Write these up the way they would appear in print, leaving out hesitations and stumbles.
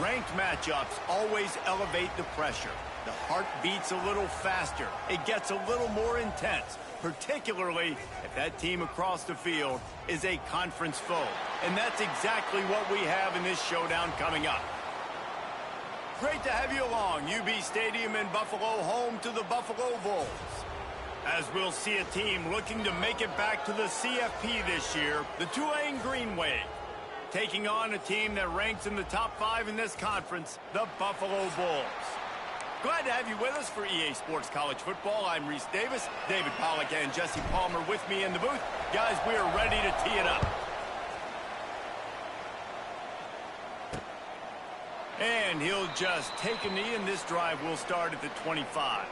Ranked matchups always elevate the pressure. The heart beats a little faster. It gets a little more intense, particularly if that team across the field is a conference foe. And that's exactly what we have in this showdown coming up. Great to have you along. UB Stadium in Buffalo, home to the Buffalo Bulls. As we'll see a team looking to make it back to the CFP this year, the Tulane Green Wave, taking on a team that ranks in the top 5 in this conference, the Buffalo Bulls. Glad to have you with us for EA Sports College Football. I'm Reese Davis, David Pollack, and Jesse Palmer with me in the booth. Guys, we are ready to tee it up. And he'll just take a knee, and this drive will start at the 25.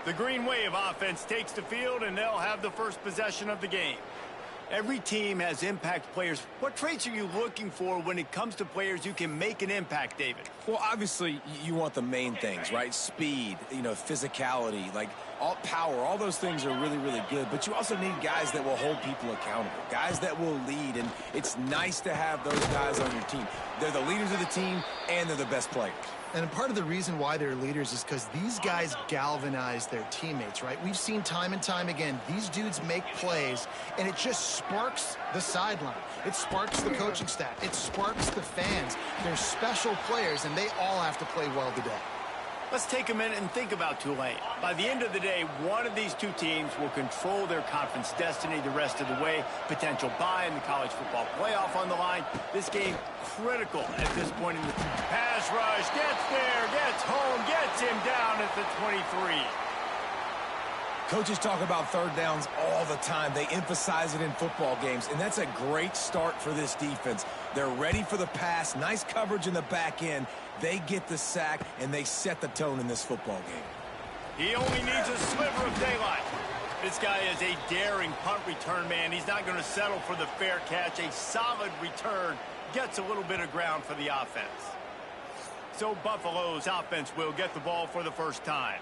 The Green Wave offense takes the field, and they'll have the first possession of the game. Every team has impact players. What traits are you looking for when it comes to players who can make an impact, David? Well, obviously, you want the main things, right? Speed, physicality, like all power, all those things are really, really good. But you also need guys that will hold people accountable, guys that will lead. And it's nice to have those guys on your team. They're the leaders of the team, and they're the best players. And part of the reason why they're leaders is because these guys galvanize their teammates, right? We've seen time and time again, these dudes make plays, and it just sparks the sideline. It sparks the coaching staff. It sparks the fans. They're special players, and they all have to play well today. Let's take a minute and think about Tulane. By the end of the day, one of these two teams will control their conference destiny the rest of the way. Potential bye in the college football playoff on the line. This game critical at this point in the pass rush. Gets there, gets home, gets him down at the 23. Coaches talk about third downs all the time. They emphasize it in football games, and that's a great start for this defense. They're ready for the pass, nice coverage in the back end. They get the sack, and they set the tone in this football game. He only needs a sliver of daylight. This guy is a daring punt return man. He's not going to settle for the fair catch. A solid return gets a little bit of ground for the offense. So Buffalo's offense will get the ball for the first time.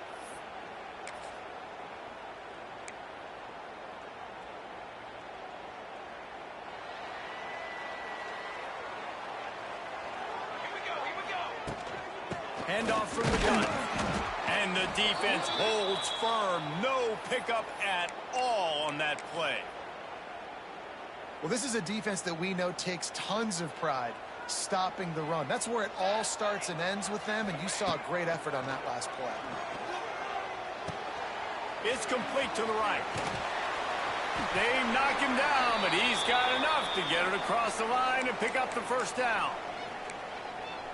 Handoff from the gun. And the defense holds firm. No pickup at all on that play. Well, this is a defense that we know takes tons of pride stopping the run. That's where it all starts and ends with them, and you saw a great effort on that last play. It's complete to the right. They knock him down, but he's got enough to get it across the line and pick up the first down.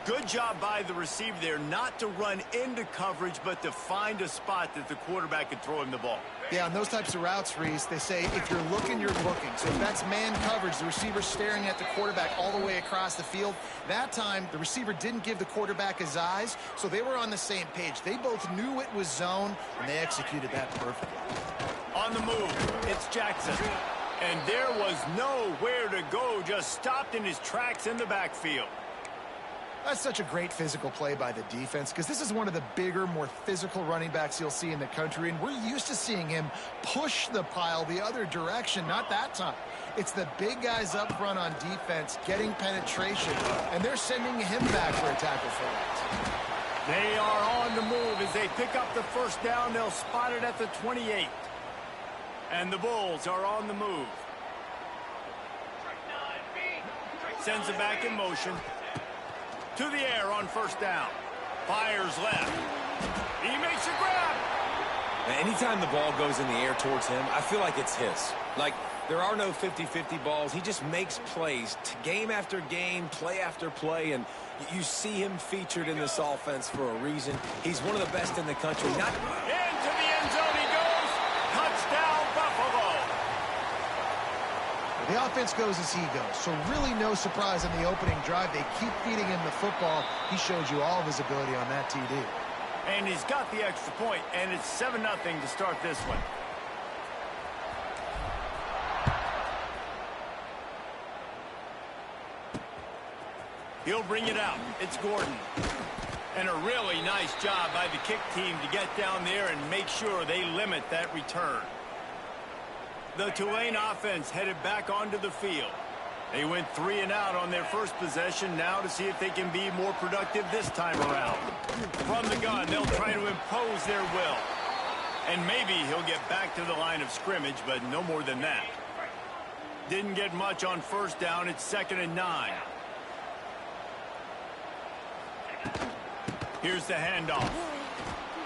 Good job by the receiver there not to run into coverage, but to find a spot that the quarterback could throw him the ball. Yeah, on those types of routes, Reese, they say if you're looking, you're looking. So if that's man coverage, the receiver's staring at the quarterback all the way across the field. That time, the receiver didn't give the quarterback his eyes, so they were on the same page. They both knew it was zone, and they executed that perfectly. On the move, it's Jackson. And there was nowhere to go, just stopped in his tracks in the backfield. That's such a great physical play by the defense because this is one of the bigger, more physical running backs you'll see in the country, and we're used to seeing him push the pile the other direction, not that time. It's the big guys up front on defense getting penetration, and they're sending him back for a tackle for that. They are on the move as they pick up the first down. They'll spot it at the 28. And the Bulls are on the move. Sends it back in motion. To the air on first down. Fires left. He makes a grab. Anytime the ball goes in the air towards him, I feel like it's his. Like, there are no 50-50 balls. He just makes plays, game after game, play after play, and you see him featured in this offense for a reason. He's one of the best in the country. Into the end zone he goes. Touchdown, Buffalo. The offense goes as he goes, so really no surprise in the opening drive. They keep feeding him the football. He showed you all of his ability on that TD. And he's got the extra point, and it's 7-0 to start this one. He'll bring it out. It's Gordon. And a really nice job by the kick team to get down there and make sure they limit that return. The Tulane offense headed back onto the field. They went 3 and out on their first possession. Now to see if they can be more productive this time around. From the gun, they'll try to impose their will. And maybe he'll get back to the line of scrimmage, but no more than that. Didn't get much on first down. It's 2nd and 9. Here's the handoff.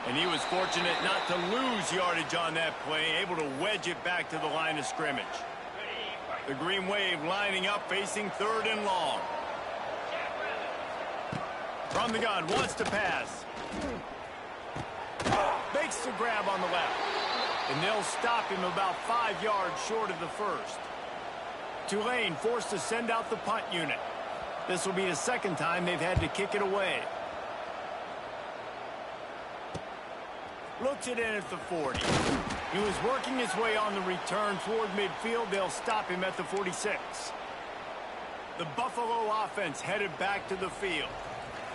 And he was fortunate not to lose yardage on that play, able to wedge it back to the line of scrimmage. The Green Wave lining up, facing 3rd and long. From the gun, wants to pass. Makes the grab on the left. And they'll stop him about 5 yards short of the first. Tulane forced to send out the punt unit. This will be the 2nd time they've had to kick it away. Looks it in at the 40. He was working his way on the return toward midfield. They'll stop him at the 46. The Buffalo offense headed back to the field.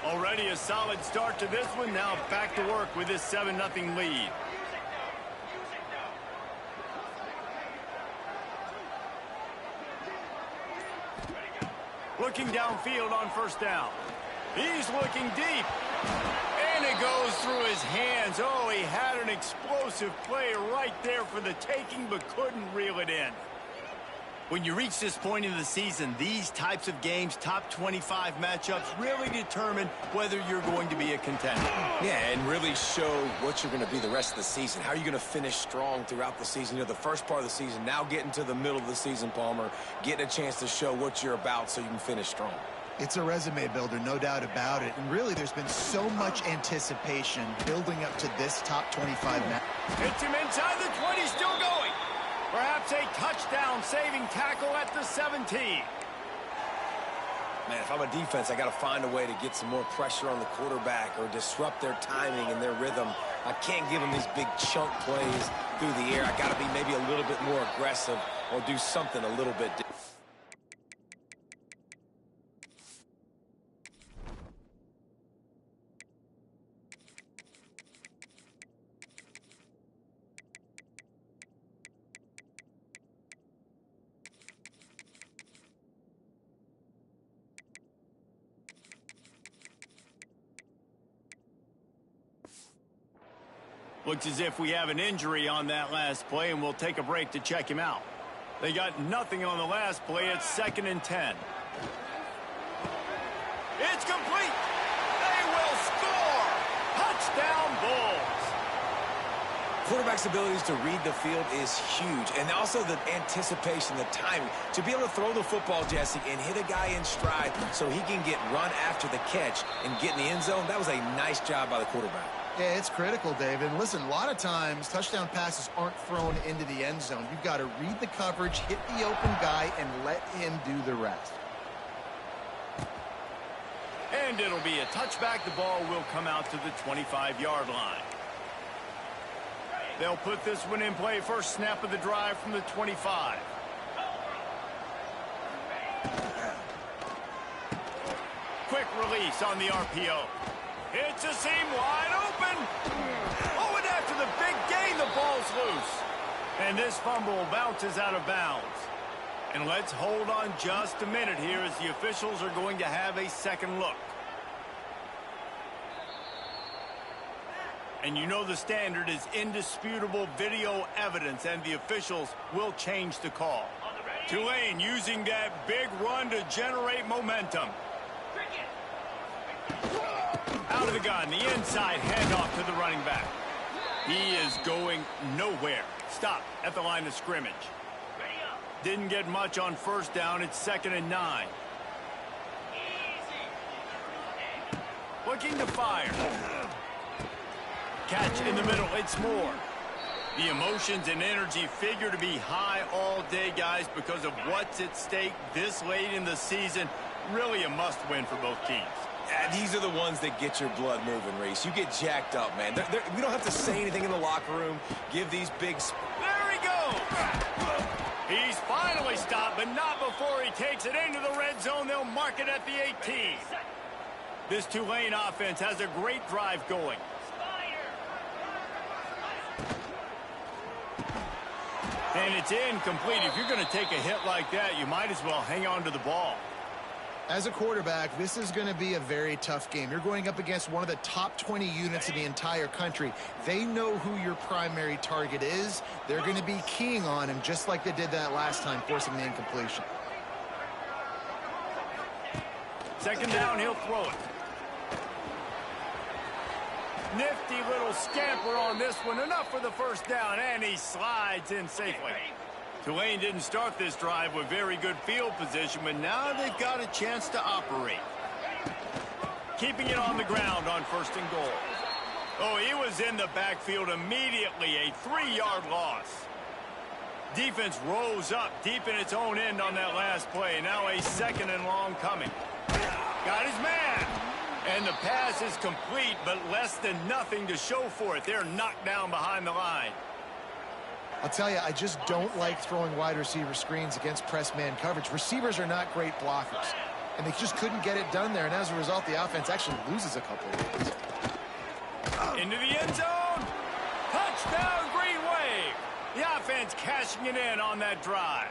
Already a solid start to this one. Now back to work with this 7-0 lead. Looking downfield on first down. He's looking deep. And it goes through his hands. Oh, he had an explosive play right there for the taking, but couldn't reel it in. When you reach this point in the season, these types of games, top 25 matchups, really determine whether you're going to be a contender. Yeah, and really show what you're going to be the rest of the season. How are you going to finish strong throughout the season? You know, the first part of the season, now getting to the middle of the season, Palmer, getting a chance to show what you're about so you can finish strong. It's a resume builder, no doubt about it. And really, there's been so much anticipation building up to this top 25 match. Hits him inside the 20, still going. Perhaps a touchdown-saving tackle at the 17. Man, if I'm a defense, I got to find a way to get some more pressure on the quarterback or disrupt their timing and their rhythm. I can't give them these big chunk plays through the air. I got to be maybe a little bit more aggressive or do something a little bit different. Looks as if we have an injury on that last play, and we'll take a break to check him out. They got nothing on the last play. It's 2nd and 10. It's complete. They will score. Touchdown, Bulls. Quarterback's abilities to read the field is huge, and also the anticipation, the timing. To be able to throw the football, Jesse, and hit a guy in stride so he can get run after the catch and get in the end zone, that was a nice job by the quarterback. Yeah, it's critical, David. Listen, a lot of times touchdown passes aren't thrown into the end zone. You've got to read the coverage, hit the open guy, and let him do the rest. And it'll be a touchback. The ball will come out to the 25-yard line. They'll put this one in play. First snap of the drive from the 25. Quick release on the RPO. It's a seam wide open. Oh, and after the big gain, the ball's loose. And this fumble bounces out of bounds. And let's hold on just a minute here as the officials are going to have a second look. And you know the standard is indisputable video evidence, and the officials will change the call. Tulane using that big run to generate momentum. Out of the gun, the inside handoff to the running back. He is going nowhere. Stop at the line of scrimmage. Didn't get much on first down. It's 2nd and 9. Looking to fire. Catch in the middle. It's more. The emotions and energy figure to be high all day, guys, because of what's at stake this late in the season. Really a must-win for both teams. These are the ones that get your blood moving, Reese. You get jacked up, man. We don't have to say anything in the locker room. Give these big... There he goes! He's finally stopped, but not before he takes it into the red zone. They'll mark it at the 18. This Tulane offense has a great drive going. And it's incomplete. If you're going to take a hit like that, you might as well hang on to the ball. As a quarterback, this is going to be a very tough game. You're going up against one of the top 20 units in the entire country. They know who your primary target is. They're going to be keying on him just like they did that last time, forcing the incompletion. Second down, he'll throw it. Nifty little scamper on this one. Enough for the first down, and he slides in safely. Tulane didn't start this drive with very good field position, but now they've got a chance to operate. Keeping it on the ground on 1st and goal. Oh, he was in the backfield immediately. A 3-yard loss. Defense rose up deep in its own end on that last play. Now a 2nd and long coming. Got his man. And the pass is complete, but less than nothing to show for it. They're knocked down behind the line. I'll tell you, I just don't like throwing wide receiver screens against press man coverage. Receivers are not great blockers, and they just couldn't get it done there. And as a result, the offense actually loses a couple of yards. Into the end zone. Touchdown, Green Wave. The offense cashing it in on that drive.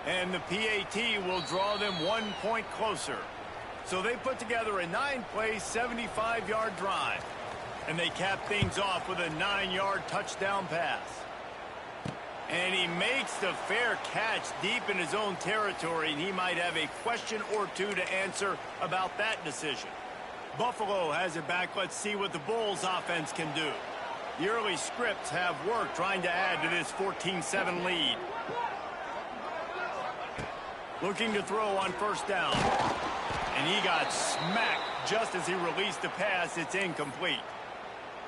And the PAT will draw them 1 point closer. So they put together a 9-play, 75-yard drive. And they cap things off with a 9-yard touchdown pass. And he makes the fair catch deep in his own territory, and he might have a question or two to answer about that decision. Buffalo has it back. Let's see what the Bulls offense can do. The early scripts have worked trying to add to this 14-7 lead. Looking to throw on 1st down. And he got smacked just as he released the pass. It's incomplete.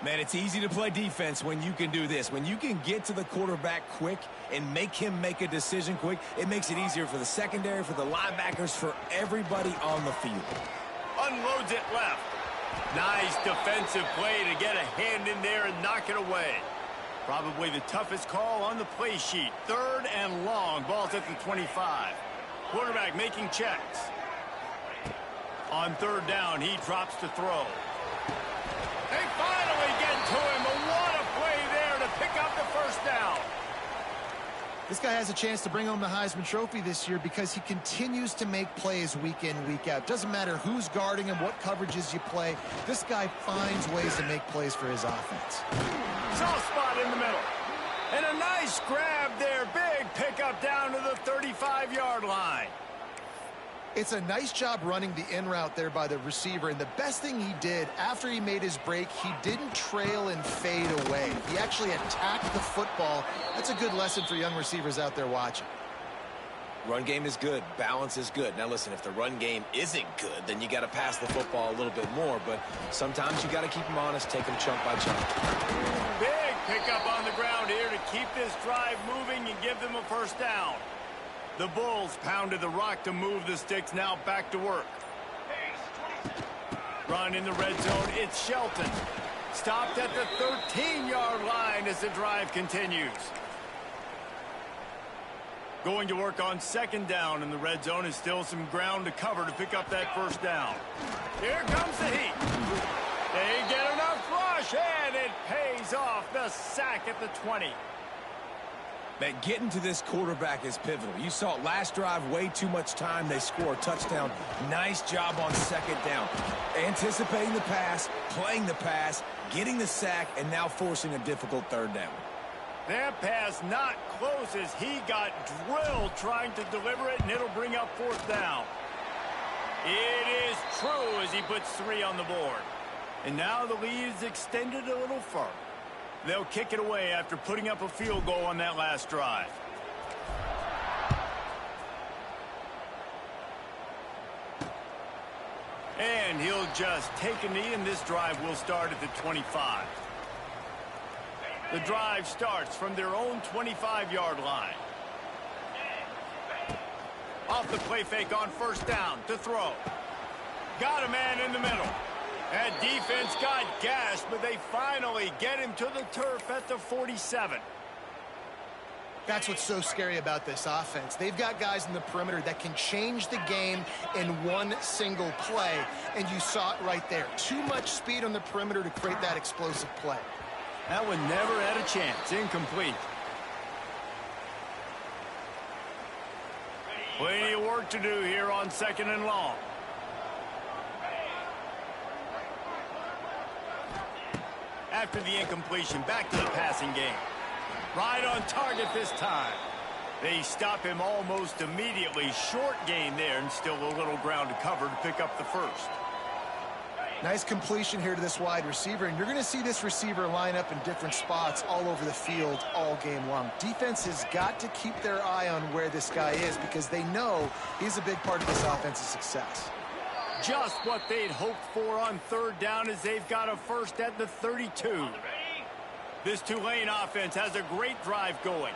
Man, it's easy to play defense when you can do this. When you can get to the quarterback quick and make him make a decision quick, it makes it easier for the secondary, for the linebackers, for everybody on the field. Unloads it left. Nice defensive play to get a hand in there and knock it away. Probably the toughest call on the play sheet. 3rd and long. Ball's at the 25. Quarterback making checks. On 3rd down, he drops to throw. They finally get to him, but what a play there to pick up the 1st down. This guy has a chance to bring home the Heisman Trophy this year because he continues to make plays week in, week out. Doesn't matter who's guarding him, what coverages you play. This guy finds ways to make plays for his offense. Soft spot in the middle. And a nice grab there. Big pickup down to the 35-yard line. It's a nice job running the in route there by the receiver, and the best thing he did after he made his break, he didn't trail and fade away. He actually attacked the football. That's a good lesson for young receivers out there watching. Run game is good. Balance is good. Now, listen, if the run game isn't good, then you got to pass the football a little bit more, but sometimes you got to keep them honest, take them chunk by chunk. Big pickup on the ground here to keep this drive moving and give them a 1st down. The Bulls pounded the rock to move the sticks, now back to work. Run in the red zone, it's Shelton. Stopped at the 13-yard line as the drive continues. Going to work on 2nd down in the red zone is still some ground to cover to pick up that 1st down. Here comes the heat. They get enough rush, and it pays off. The sack at the 20. Man, getting to this quarterback is pivotal. You saw it last drive, way too much time. They score a touchdown. Nice job on 2nd down. Anticipating the pass, playing the pass, getting the sack, and now forcing a difficult 3rd down. That pass not close as he got drilled trying to deliver it, and it'll bring up 4th down. It is true as he puts 3 on the board. And now the lead is extended a little further. They'll kick it away after putting up a field goal on that last drive. And he'll just take a knee, and this drive will start at the 25. The drive starts from their own 25-yard line. Off the play fake on 1st down to throw. Got a man in the middle. That defense got gashed, but they finally get him to the turf at the 47. That's what's so scary about this offense. They've got guys in the perimeter that can change the game in one single play, and you saw it right there. Too much speed on the perimeter to create that explosive play. That one never had a chance. Incomplete. Plenty of work to do here on 2nd and long. After the incompletion, back to the passing game. Right on target this time. They stop him almost immediately. Short gain there, and still a little ground to cover to pick up the first. Nice completion here to this wide receiver, and you're going to see this receiver line up in different spots all over the field all game long. Defense has got to keep their eye on where this guy is because they know he's a big part of this offense's success. Just what they'd hoped for on 3rd down as they've got a first at the 32. This Tulane offense has a great drive going.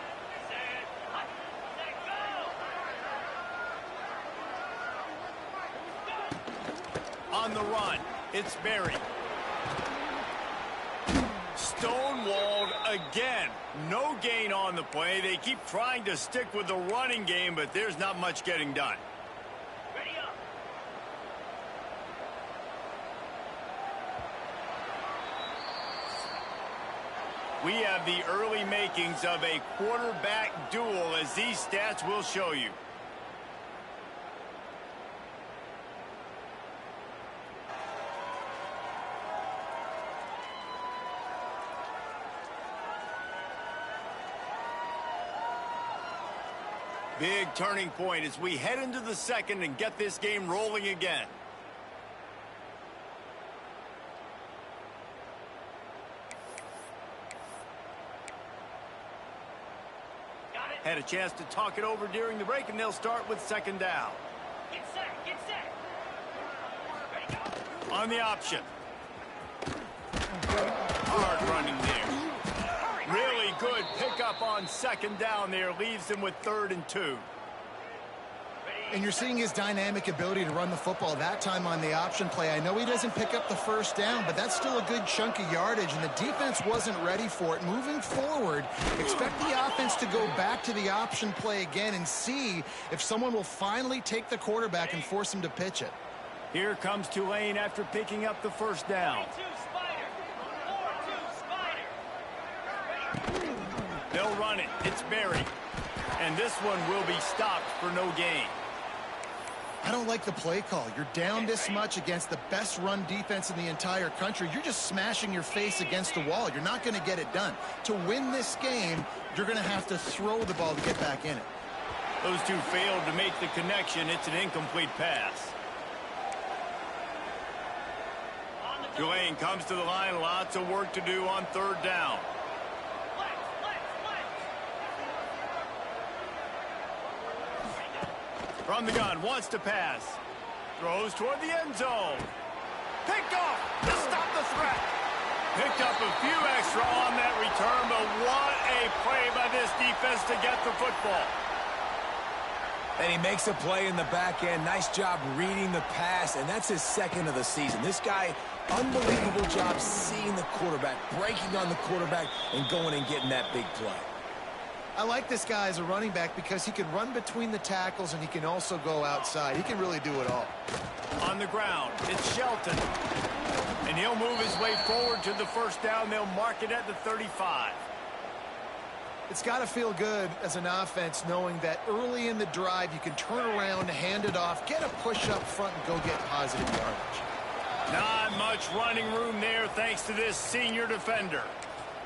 On the run, it's Berry. Stonewalled again. No gain on the play. They keep trying to stick with the running game, but there's not much getting done. We have the early makings of a quarterback duel, as these stats will show you. Big turning point as we head into the 2nd and get this game rolling again. Had a chance to talk it over during the break, and they'll start with 2nd down. Get set, get set. Ready, go. On the option. Hard running there. Really good pickup on 2nd down there. Leaves him with 3rd and 2. And you're seeing his dynamic ability to run the football that time on the option play. I know he doesn't pick up the first down, but that's still a good chunk of yardage, and the defense wasn't ready for it. Moving forward, expect the offense to go back to the option play again and see if someone will finally take the quarterback and force him to pitch it. Here comes Tulane after picking up the first down. They'll run it. It's Berry. And this one will be stopped for no gain. I don't like the play call. You're down this much against the best run defense in the entire country. You're just smashing your face against the wall. You're not going to get it done. To win this game, you're going to have to throw the ball to get back in it. Those two failed to make the connection. It's an incomplete pass. Tulane comes to the line. Lots of work to do on 3rd down. From the gun, wants to pass. Throws toward the end zone. Picked off to stop the threat. Picked up a few extra on that return, but what a play by this defense to get the football. And he makes a play in the back end. Nice job reading the pass, and that's his 2nd of the season. This guy, unbelievable job seeing the quarterback, breaking on the quarterback, and going and getting that big play. I like this guy as a running back because he can run between the tackles and he can also go outside. He can really do it all. On the ground, it's Shelton. And he'll move his way forward to the first down. They'll mark it at the 35. It's got to feel good as an offense knowing that early in the drive you can turn around, hand it off, get a push up front, and go get positive yardage. Not much running room there thanks to this senior defender.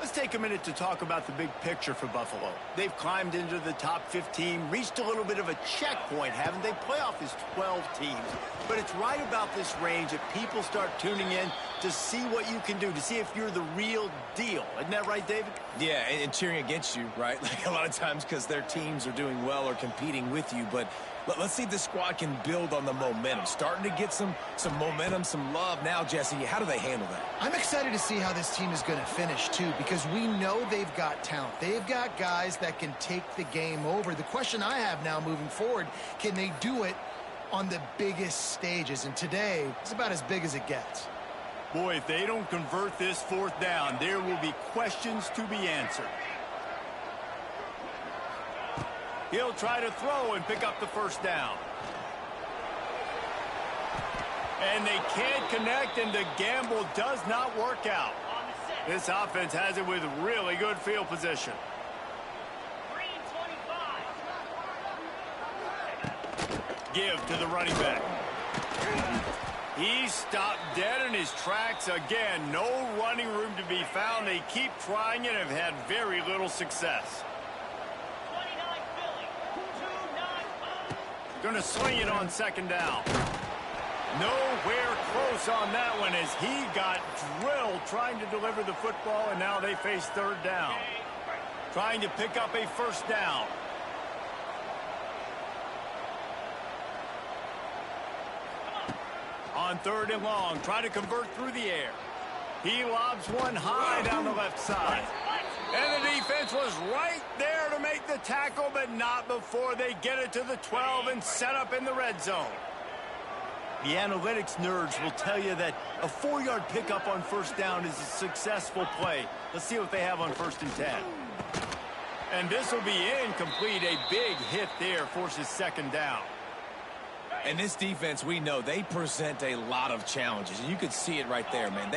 Let's take a minute to talk about the big picture for Buffalo. They've climbed into the top 15, reached a little bit of a checkpoint, haven't they? Playoff is 12 teams. But it's right about this range that people start tuning in to see what you can do, to see if you're the real deal. Isn't that right, David? Yeah, and cheering against you, right? Like a lot of times because their teams are doing well or competing with you. But let's see if this squad can build on the momentum. Starting to get some momentum, some love now, Jesse. How do they handle that? I'm excited to see how this team is going to finish, too, because we know they've got talent. They've got guys that can take the game over. The question I have now moving forward, can they do it on the biggest stages? And today, it's about as big as it gets. Boy, if they don't convert this fourth down, there will be questions to be answered. He'll try to throw and pick up the first down. And they can't connect, and the gamble does not work out. This offense has it with really good field position. Give to the running back. He stopped dead in his tracks again. No running room to be found. They keep trying and have had very little success. Going to swing it on second down. Nowhere close on that one as he got drilled trying to deliver the football, and now they face third down. Trying to pick up a first down. On third and long, try to convert through the air. He lobs one high down the left side. And the defense was right there to make the tackle, but not before they get it to the 12 and set up in the red zone. The analytics nerds will tell you that a 4-yard pickup on first down is a successful play. Let's see what they have on 1st and 10. And this will be incomplete. A big hit there forces second down. And this defense, we know, they present a lot of challenges. And you could see it right there, man.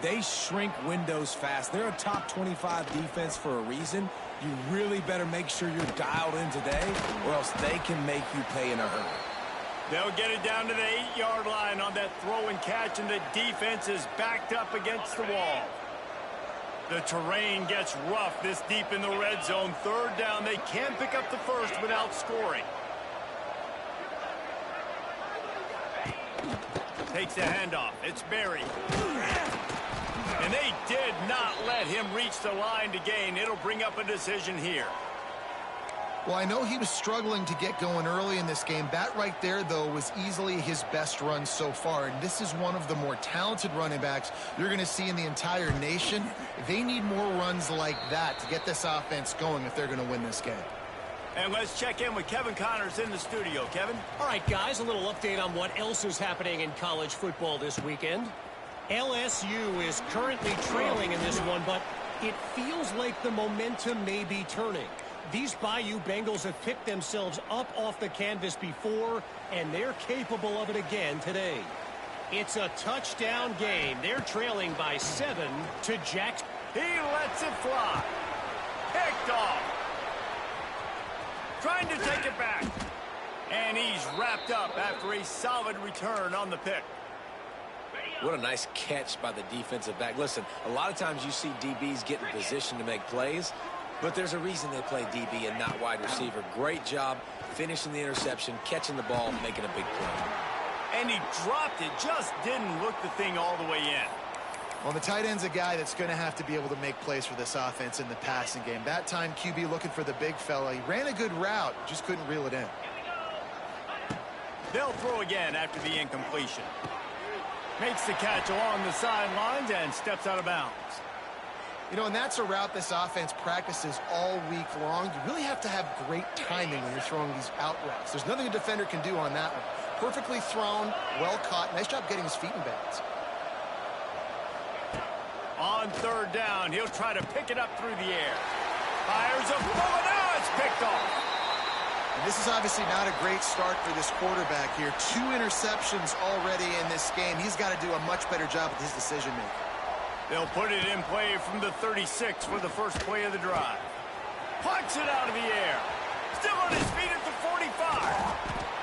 They shrink windows fast. They're a top 25 defense for a reason. You really better make sure you're dialed in today, or else they can make you pay in a hurry. They'll get it down to the 8-yard line on that throw and catch, and the defense is backed up against the wall. The terrain gets rough this deep in the red zone. Third down, they can't pick up the first without scoring. Takes the handoff. It's Berry. And they did not let him reach the line to gain. It'll bring up a decision here. Well, I know he was struggling to get going early in this game. That right there, though, was easily his best run so far. And this is one of the more talented running backs you're going to see in the entire nation. They need more runs like that to get this offense going if they're going to win this game. And let's check in with Kevin Connors in the studio. Kevin? All right, guys, a little update on what else is happening in college football this weekend. LSU is currently trailing in this one, but it feels like the momentum may be turning. These Bayou Bengals have picked themselves up off the canvas before, and they're capable of it again today. It's a touchdown game. They're trailing by 7 to Jackson. He lets it fly. Picked off. Trying to take it back. And he's wrapped up after a solid return on the pick. What a nice catch by the defensive back. Listen, a lot of times you see DBs get in position to make plays, but there's a reason they play DB and not wide receiver. Great job finishing the interception, catching the ball, making a big play. And he dropped it, just didn't look the thing all the way in. Well, the tight end's a guy that's going to have to be able to make plays for this offense in the passing game. That time, QB looking for the big fella. He ran a good route, just couldn't reel it in. They'll throw again after the incompletion. Makes the catch along the sidelines and steps out of bounds. You know, and that's a route this offense practices all week long. You really have to have great timing when you're throwing these out routes. There's nothing a defender can do on that one. Perfectly thrown, well caught. Nice job getting his feet in bounds. On third down, he'll try to pick it up through the air. Fires a bullet. Now it's picked off. And this is obviously not a great start for this quarterback here. 2 interceptions already in this game. He's got to do a much better job with his decision-making. They'll put it in play from the 36 for the first play of the drive. Pucks it out of the air. Still on his feet at the 45.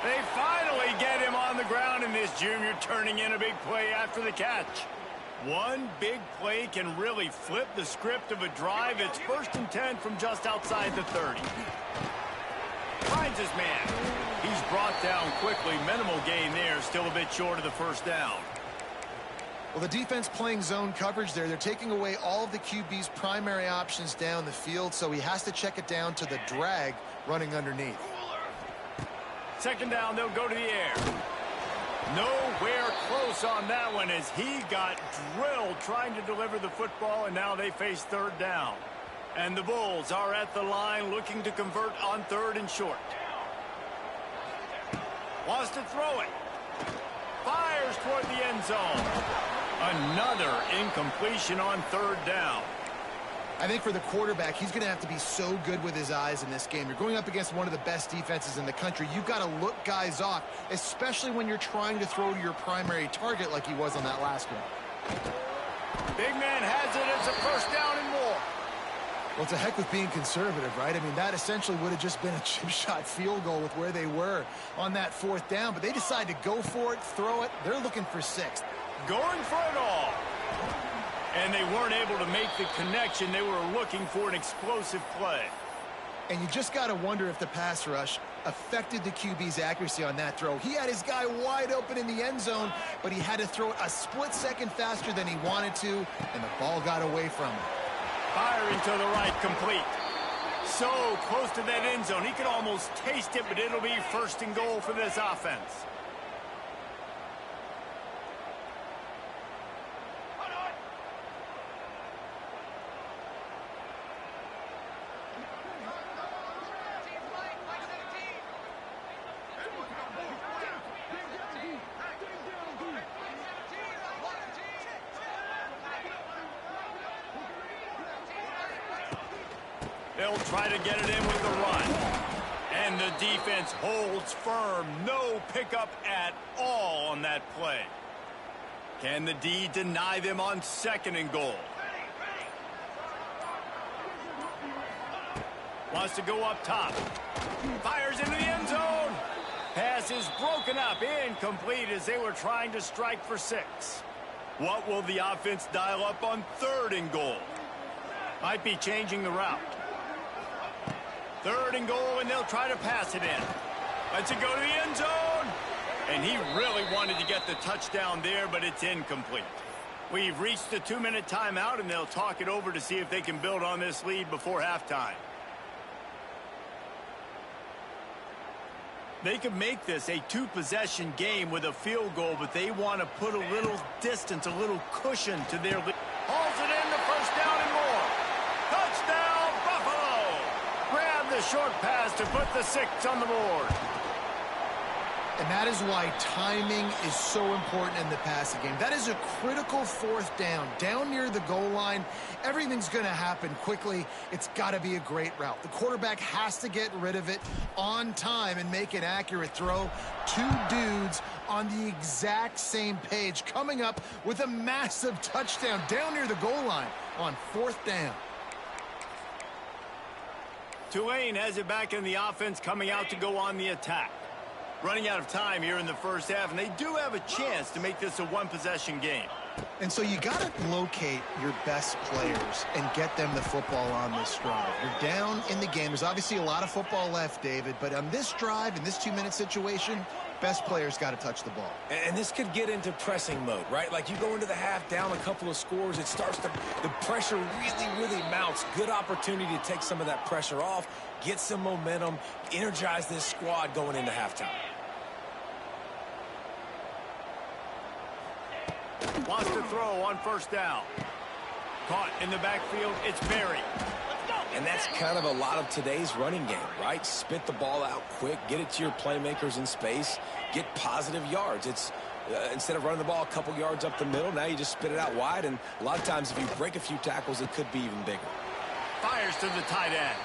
They finally get him on the ground, and this junior turning in a big play after the catch. One big play can really flip the script of a drive. It's 1st and 10 from just outside the 30. Finds his man. He's brought down quickly. Minimal gain there. Still a bit short of the first down. Well, the defense playing zone coverage there. They're taking away all of the QB's primary options down the field, so he has to check it down to the drag running underneath. Second down, they'll go to the air. Nowhere close on that one as he got drilled trying to deliver the football, and now they face third down. And the Bulls are at the line looking to convert on 3rd and short. Wants to throw it. Fires toward the end zone. Another incompletion on 3rd down. I think for the quarterback, he's going to have to be so good with his eyes in this game. You're going up against one of the best defenses in the country. You've got to look guys off, especially when you're trying to throw to your primary target like he was on that last one. Big man has it. It's a first down and more. Well, it's a heck with being conservative, right? I mean, that essentially would have just been a chip shot field goal with where they were on that fourth down. But they decide to go for it, throw it. They're looking for 6th. Going for it all. And they weren't able to make the connection. They were looking for an explosive play. And you just got to wonder if the pass rush affected the QB's accuracy on that throw. He had his guy wide open in the end zone, but he had to throw it a split second faster than he wanted to, and the ball got away from him. Firing to the right, complete. So close to that end zone. He could almost taste it, but it'll be first and goal for this offense. They'll try to get it in with the run. And the defense holds firm. No pickup at all on that play. Can the D deny them on 2nd and goal? Wants to go up top. Fires into the end zone. Pass is broken up. Incomplete as they were trying to strike for 6. What will the offense dial up on 3rd and goal? Might be changing the route. 3rd and goal, and they'll try to pass it in. Lets it go to the end zone. And he really wanted to get the touchdown there, but it's incomplete. We've reached the 2-minute timeout, and they'll talk it over to see if they can build on this lead before halftime. They could make this a 2-possession game with a field goal, but they want to put a little distance, a little cushion to their lead. Hauls it in, the first down and more. Touchdown, Buffalo! Grab the short pass to put the 6 on the board. And that is why timing is so important in the passing game. That is a critical 4th down. Down near the goal line, everything's going to happen quickly. It's got to be a great route. The quarterback has to get rid of it on time and make an accurate throw. 2 dudes on the exact same page coming up with a massive touchdown down near the goal line on 4th down. Tulane has it back in the offense, coming out to go on the attack. Running out of time here in the first half, and they do have a chance to make this a 1-possession game. And so you got to locate your best players and get them the football on this drive. You're down in the game. There's obviously a lot of football left, David, but on this drive, in this 2-minute situation, best players got to touch the ball. And this could get into pressing mode, right? Like you go into the half down a couple of scores, it starts to, the pressure really mounts. Good opportunity to take some of that pressure off, get some momentum, energize this squad going into halftime. Wants to throw on first down. Caught in the backfield. It's Berry. And that's kind of a lot of today's running game, right? Spit the ball out quick, get it to your playmakers in space, get positive yards. It's instead of running the ball a couple yards up the middle, now you just spit it out wide. And a lot of times if you break a few tackles, it could be even bigger. Fires to the tight end.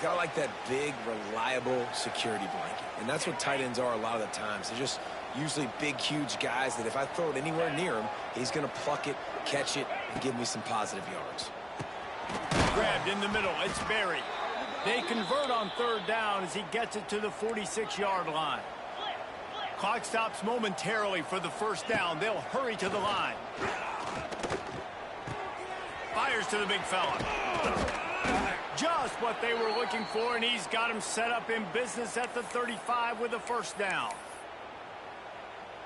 Kind of like that big, reliable security blanket. And that's what tight ends are a lot of the times. They're just usually big, huge guys that if I throw it anywhere near him, he's going to pluck it, catch it, and give me some positive yards. Grabbed in the middle. It's Berry. They convert on 3rd down as he gets it to the 46-yard line. Clock stops momentarily for the first down. They'll hurry to the line. Fires to the big fella. Just what they were looking for, and he's got him set up in business at the 35 with a first down.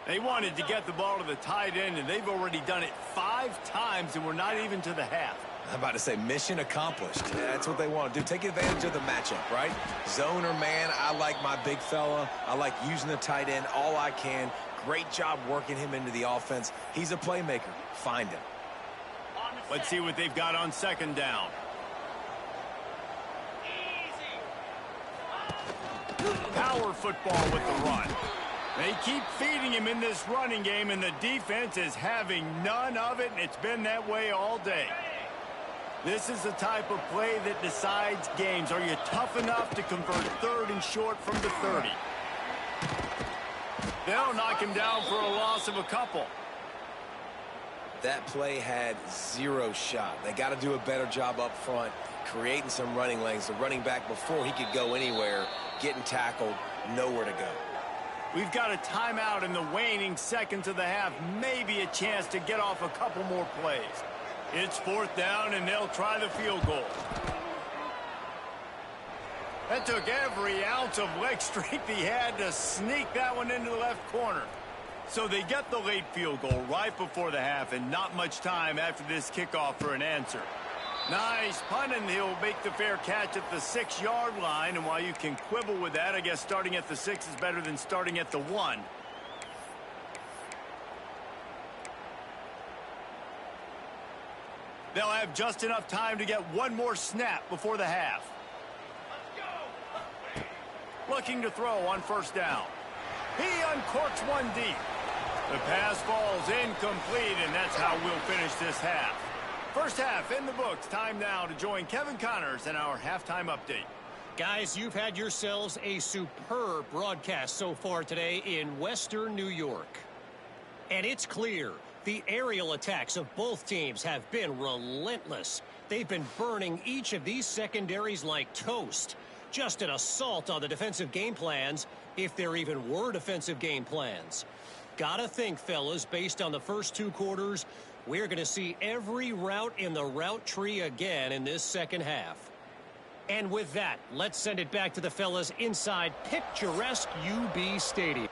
They wanted to get the ball to the tight end, and they've already done it 5 times, and we're not even to the half. I'm about to say mission accomplished. That's what they want to do. Take advantage of the matchup, right? Zone or man, I like my big fella. I like using the tight end all I can. Great job working him into the offense. He's a playmaker. Find him. Let's see what they've got on 2nd down. Power football with the run. They keep feeding him in this running game, and the defense is having none of it, and it's been that way all day. This is the type of play that decides games. Are you tough enough to convert 3rd and short from the 30? They'll knock him down for a loss of a couple. That play had 0 shot. They got to do a better job up front, creating some running lanes. The running back, before he could go anywhere, getting tackled, nowhere to go. We've got a timeout in the waning seconds of the half. Maybe a chance to get off a couple more plays. It's 4th down, and they'll try the field goal. That took every ounce of leg strength he had to sneak that one into the left corner. So they get the late field goal right before the half, and not much time after this kickoff for an answer. Nice punt, and he'll make the fair catch at the 6-yard line. And while you can quibble with that, I guess starting at the 6 is better than starting at the 1. They'll have just enough time to get one more snap before the half. Looking to throw on 1st down. He uncorks one deep. The pass falls incomplete, and that's how we'll finish this half. First half in the books. Time now to join Kevin Connors in our halftime update. Guys, you've had yourselves a superb broadcast so far today in Western New York. And it's clear the aerial attacks of both teams have been relentless. They've been burning each of these secondaries like toast. Just an assault on the defensive game plans, if there even were defensive game plans. Gotta think, fellas, based on the first 2 quarters, we're going to see every route in the route tree again in this second half. And with that, let's send it back to the fellas inside picturesque UB Stadium.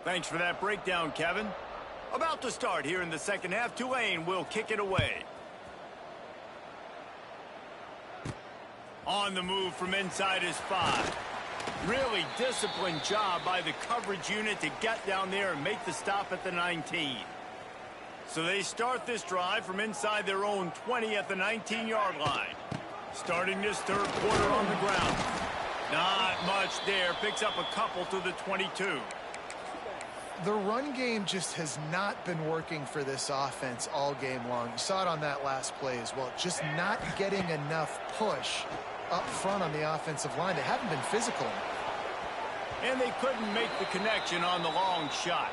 Thanks for that breakdown, Kevin. About to start here in the second half. Tulane will kick it away. On the move from inside his 5. Really disciplined job by the coverage unit to get down there and make the stop at the 19. So they start this drive from inside their own 20 at the 19-yard line. Starting this third quarter on the ground. Not much there. Picks up a couple to the 22. The run game just has not been working for this offense all game long. You saw it on that last play as well. Just not getting enough push up front on the offensive line. They haven't been physical. And they couldn't make the connection on the long shot.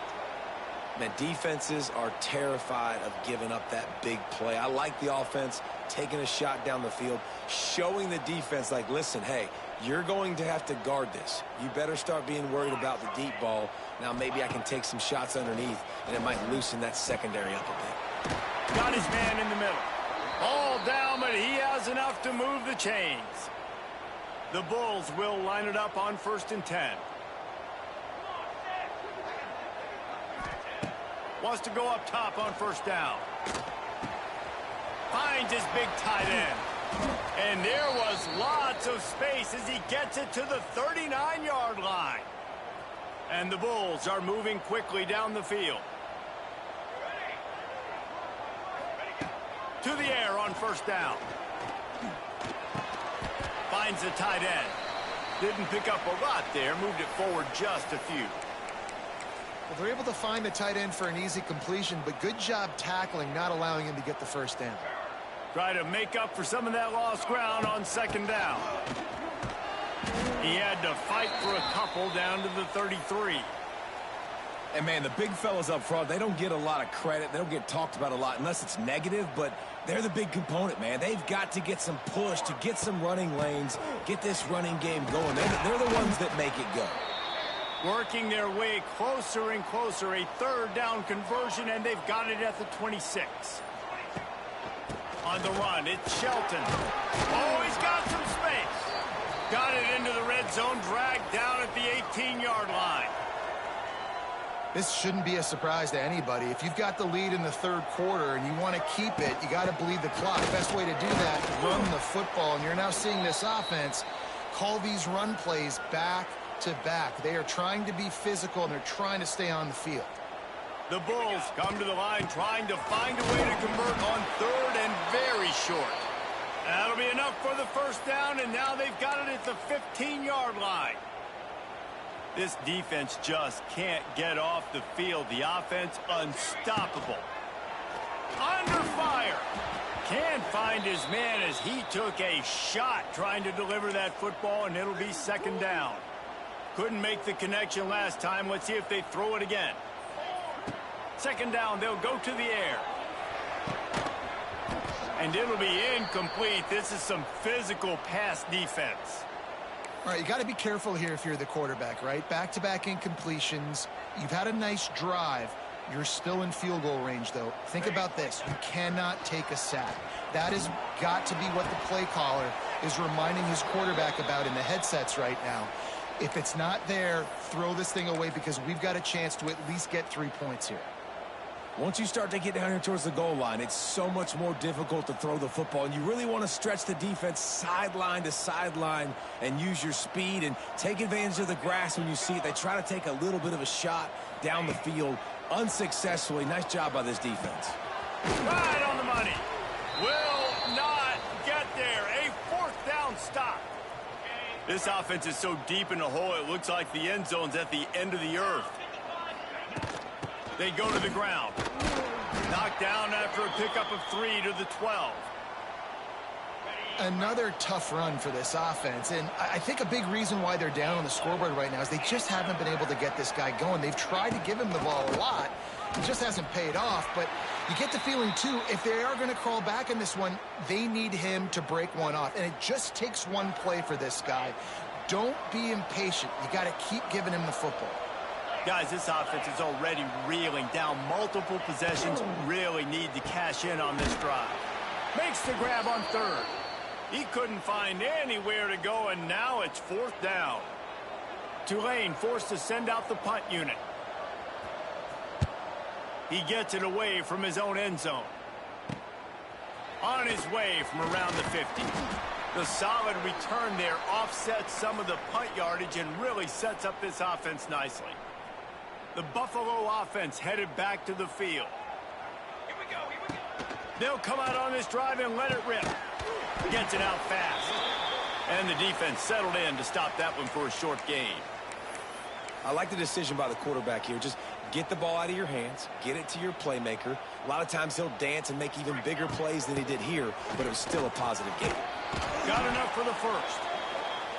Man, defenses are terrified of giving up that big play. I like the offense taking a shot down the field, showing the defense like, listen, hey, you're going to have to guard this. You better start being worried about the deep ball. Now maybe I can take some shots underneath, and it might loosen that secondary up a bit. Got his man in the middle. All down, but he has enough to move the chains. The Bulls will line it up on 1st and 10. Wants to go up top on 1st down. Finds his big tight end. And there was lots of space as he gets it to the 39-yard line. And the Bulls are moving quickly down the field. To the air on 1st down. Finds the tight end. Didn't pick up a lot there. Moved it forward just a few. Well, they're able to find the tight end for an easy completion, but good job tackling, not allowing him to get the 1st down. Try to make up for some of that lost ground on 2nd down. He had to fight for a couple down to the 33. And, man, the big fellas up front, they don't get a lot of credit. They don't get talked about a lot unless it's negative, but they're the big component, man. They've got to get some push to get some running lanes, get this running game going. They're the ones that make it go. Working their way closer and closer. A 3rd down conversion, and they've got it at the 26. On the run, it's Shelton. Oh, he's got some space. Got it into the red zone, dragged down at the 18-yard line. This shouldn't be a surprise to anybody. If you've got the lead in the 3rd quarter and you want to keep it, you got to bleed the clock. Best way to do that, run the football. And you're now seeing this offense call these run plays back to back. They are trying to be physical, and they're trying to stay on the field. The Bulls come to the line trying to find a way to convert on 3rd and very short. That'll be enough for the 1st down, and now they've got it at the 15-yard line. This defense just can't get off the field. The offense unstoppable. Under fire. Can't find his man as he took a shot trying to deliver that football, and it'll be 2nd down. Couldn't make the connection last time. Let's see if they throw it again. 2nd down, they'll go to the air. And it'll be incomplete. This is some physical pass defense. All right, you got to be careful here if you're the quarterback, right? Back-to-back incompletions. You've had a nice drive. You're still in field goal range, though. Think about this. You cannot take a sack. That has got to be what the play caller is reminding his quarterback about in the headsets right now. If it's not there, throw this thing away because we've got a chance to at least get 3 points here. Once you start to get down here towards the goal line, it's so much more difficult to throw the football, and you really want to stretch the defense sideline to sideline and use your speed and take advantage of the grass when you see it. They try to take a little bit of a shot down the field unsuccessfully. Nice job by this defense. Right on the money. Will not get there. A 4th down stop. This offense is so deep in the hole, it looks like the end zone's at the end of the earth. They go to the ground. Knocked down after a pickup of 3 to the 12. Another tough run for this offense, and I think a big reason why they're down on the scoreboard right now is they just haven't been able to get this guy going. They've tried to give him the ball a lot. It just hasn't paid off, but you get the feeling, too, if they are going to crawl back in this one, they need him to break one off, and it just takes one play for this guy. Don't be impatient. You got to keep giving him the football. Guys, this offense is already reeling down multiple possessions. Really need to cash in on this drive. Makes the grab on 3rd. He couldn't find anywhere to go, and now it's 4th down. Tulane forced to send out the punt unit. He gets it away from his own end zone. On his way from around the 50. The solid return there offsets some of the punt yardage and really sets up this offense nicely. The Buffalo offense headed back to the field. Here we go. They'll come out on this drive and let it rip. Gets it out fast. And the defense settled in to stop that one for a short gain. I like the decision by the quarterback here. Just get the ball out of your hands, get it to your playmaker. A lot of times he'll dance and make even bigger plays than he did here, but it was still a positive game. Got enough for the 1st.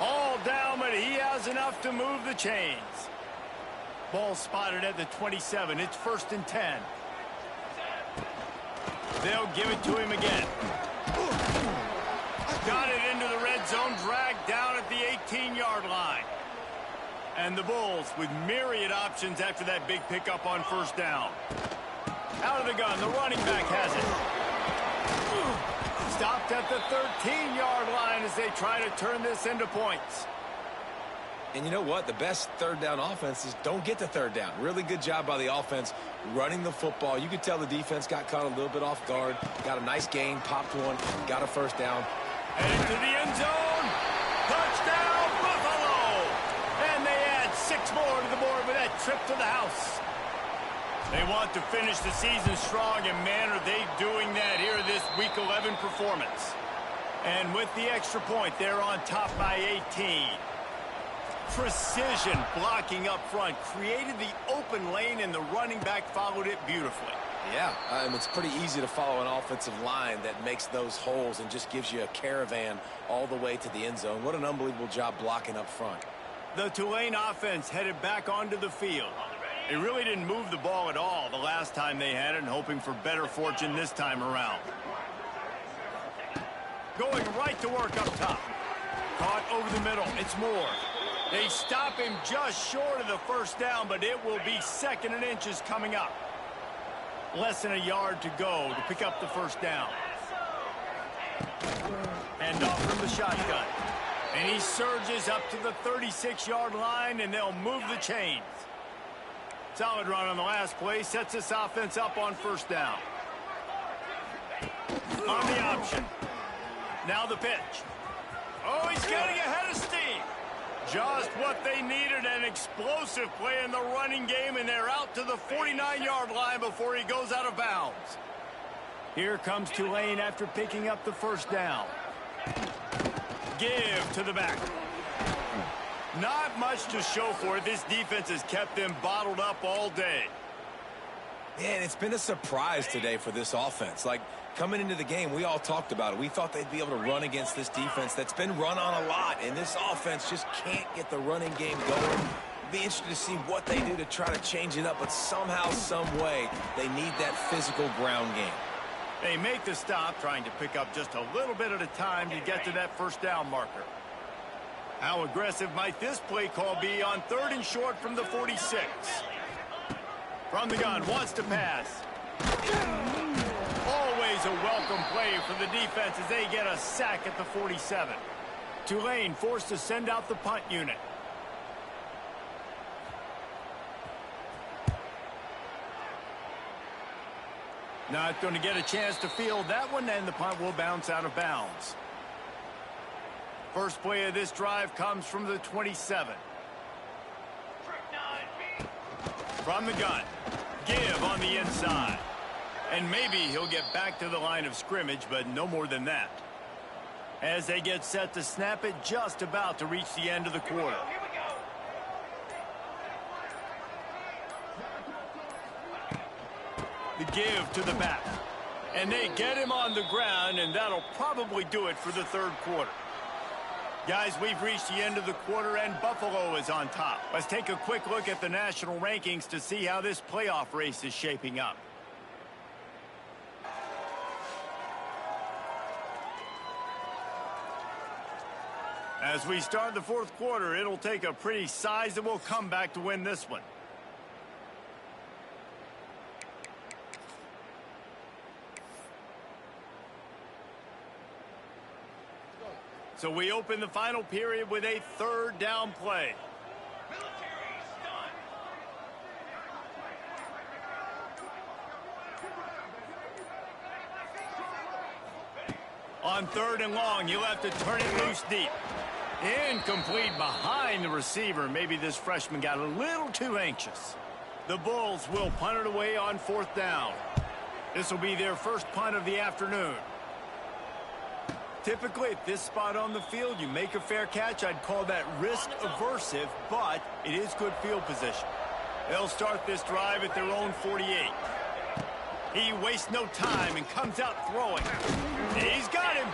All down, but he has enough to move the chains. Ball spotted at the 27. It's 1st and 10. They'll give it to him again. Got it into the red zone, dragged down at the 18-yard line. And the Bulls with myriad options after that big pickup on 1st down. Out of the gun, the running back has it. stopped at the 13-yard line as they try to turn this into points. And you know what? The best third down offenses don't get to third down. Really good job by the offense running the football. You could tell the defense got caught a little bit off guard. Got a nice gain, popped one, got a first down. And into the end zone. Touchdown, Buffalo! And they add 6 more to the board with that trip to the house. They want to finish the season strong, and man, are they doing that here this Week 11 performance. And with the extra point, they're on top by 18. Precision blocking up front created the open lane, and the running back followed it beautifully. Yeah, it's pretty easy to follow an offensive line that makes those holes and just gives you a caravan all the way to the end zone. What an unbelievable job blocking up front. The Tulane offense headed back onto the field. They really didn't move the ball at all the last time they had it, and hoping for better fortune this time around. Going right to work up top. Caught over the middle. It's Moore. They stop him just short of the first down, but it will be 2nd and inches coming up. Less than a yard to go to pick up the first down. And off from the shotgun. And he surges up to the 36-yard line, and they'll move the chains. Solid run on the last play. Sets this offense up on first down. On the option. Now the pitch. Oh, he's getting ahead of steam. Just what they needed, an explosive play in the running game, and they're out to the 49-yard line before he goes out of bounds. Here comes Tulane after picking up the first down. Give to the back. Not much to show for it. This defense has kept them bottled up all day. Man, it's been a surprise today for this offense. Like, coming into the game, we all talked about it. We thought they'd be able to run against this defense that's been run on a lot, and this offense just can't get the running game going. Be interested to see what they do to try to change it up, but somehow, some way, they need that physical ground game. They make the stop, trying to pick up just a little bit at a time to get to that first down marker. How aggressive might this play call be on 3rd and short from the 46? From the gun, wants to pass. Always a welcome play for the defense as they get a sack at the 47. Tulane forced to send out the punt unit. Not going to get a chance to field that one, and the punt will bounce out of bounds. First play of this drive comes from the 27. From the gun. Give on the inside. And maybe he'll get back to the line of scrimmage, but no more than that. As they get set to snap it, just about to reach the end of the quarter. The give to the back. And they get him on the ground, and that'll probably do it for the 3rd quarter. Guys, we've reached the end of the quarter, and Buffalo is on top. Let's take a quick look at the national rankings to see how this playoff race is shaping up. As we start the 4th quarter, it'll take a pretty sizable comeback to win this one. So we open the final period with a 3rd down play. On 3rd and long, you'll have to turn it loose deep. Incomplete behind the receiver. Maybe this freshman got a little too anxious. The Bulls will punt it away on 4th down. This will be their first punt of the afternoon. Typically, at this spot on the field, you make a fair catch. I'd call that risk-aversive, but it is good field position. They'll start this drive at their own 48. He wastes no time and comes out throwing. He's got him.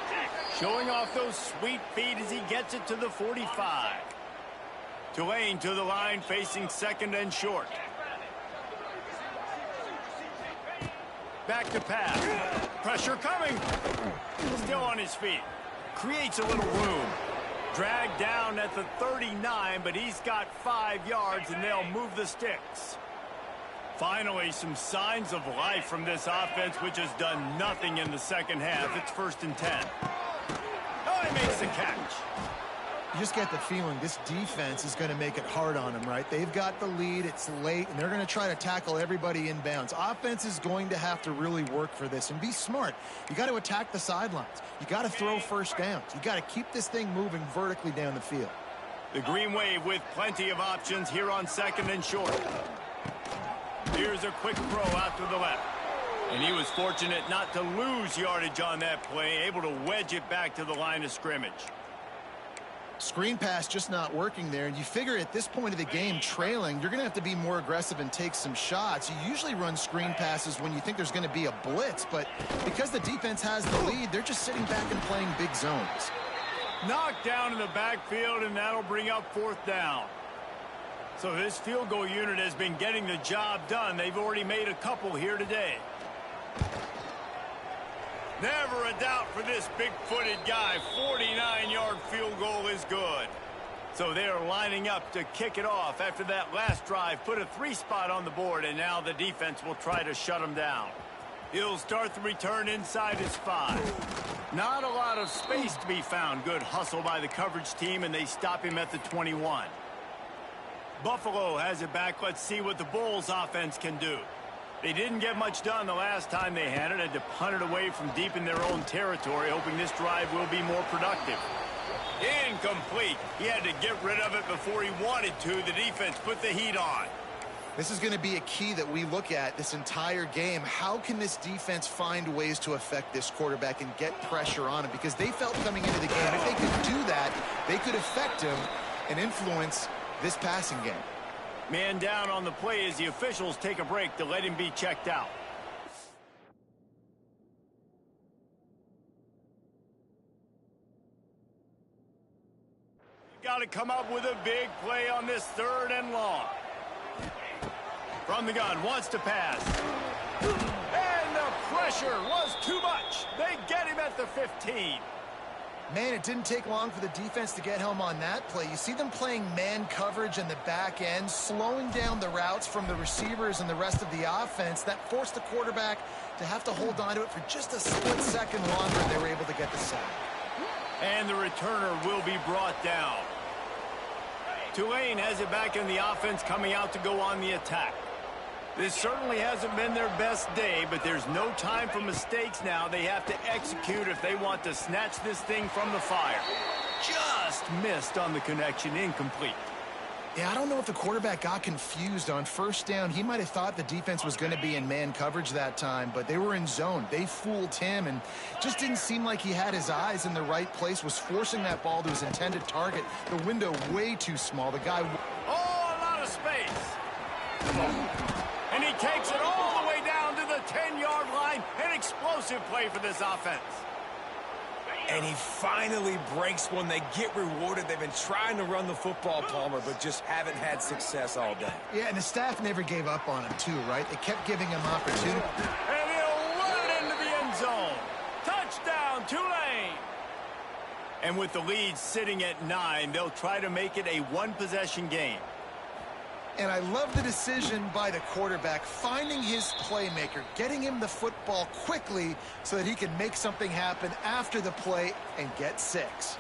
Showing off those sweet feet as he gets it to the 45. Tulane to the line, facing 2nd and short. Back to pass. Pressure coming. Still on his feet. Creates a little room. Dragged down at the 39, but he's got 5 yards, and they'll move the sticks. Finally, some signs of life from this offense, which has done nothing in the second half. It's 1st and 10. Oh, he makes the catch. You just get the feeling this defense is going to make it hard on them, right? They've got the lead, it's late, and they're going to try to tackle everybody inbounds. Offense is going to have to really work for this and be smart. You got to attack the sidelines. You got to throw first downs. You got to keep this thing moving vertically down the field. The Green Wave with plenty of options here on 2nd and short. Here's a quick throw out to the left. And he was fortunate not to lose yardage on that play, able to wedge it back to the line of scrimmage. Screen pass just not working there, and you figure at this point of the game, trailing, you're going to have to be more aggressive and take some shots. You usually run screen passes when you think there's going to be a blitz, but because the defense has the lead, they're just sitting back and playing big zones. Knocked down in the backfield, and that'll bring up 4th down. So this field goal unit has been getting the job done. They've already made a couple here today. Never a doubt for this big-footed guy. 49-yard field goal is good. So they're lining up to kick it off after that last drive. Put a 3-spot on the board, and now the defense will try to shut him down. He'll start the return inside his 5. Not a lot of space to be found. Good hustle by the coverage team, and they stop him at the 21. Buffalo has it back. Let's see what the Bulls offense can do. They didn't get much done the last time they had it. Had to punt it away from deep in their own territory, hoping this drive will be more productive. Incomplete. He had to get rid of it before he wanted to. The defense put the heat on. This is going to be a key that we look at this entire game. How can this defense find ways to affect this quarterback and get pressure on him? Because they felt coming into the game, if they could do that, they could affect him and influence this passing game. Man down on the play as the officials take a break to let him be checked out. Got to come up with a big play on this 3rd and long. From the gun, wants to pass. And the pressure was too much. They get him at the 15. Man, it didn't take long for the defense to get home on that play. You see them playing man coverage in the back end, slowing down the routes from the receivers and the rest of the offense. That forced the quarterback to have to hold on to it for just a split second longer, and they were able to get the sack. And the returner will be brought down. Tulane has it back in the offense, coming out to go on the attack. This certainly hasn't been their best day, but there's no time for mistakes now. They have to execute if they want to snatch this thing from the fire. Just missed on the connection, incomplete. Yeah, I don't know if the quarterback got confused on 1st down. He might have thought the defense was going to be in man coverage that time, but they were in zone. They fooled him and just didn't seem like he had his eyes in the right place, was forcing that ball to his intended target. The window way too small. The guy... Oh, a lot of space. And he takes it all the way down to the 10-yard line. An explosive play for this offense. And he finally breaks one. They get rewarded. They've been trying to run the football, Palmer, but just haven't had success all day. Yeah, and the staff never gave up on him, too, right? They kept giving him opportunity. And he'll run it into the end zone. Touchdown, Tulane. And with the lead sitting at 9, they'll try to make it a one-possession game. And I love the decision by the quarterback, finding his playmaker, getting him the football quickly so that he can make something happen after the play and get 6.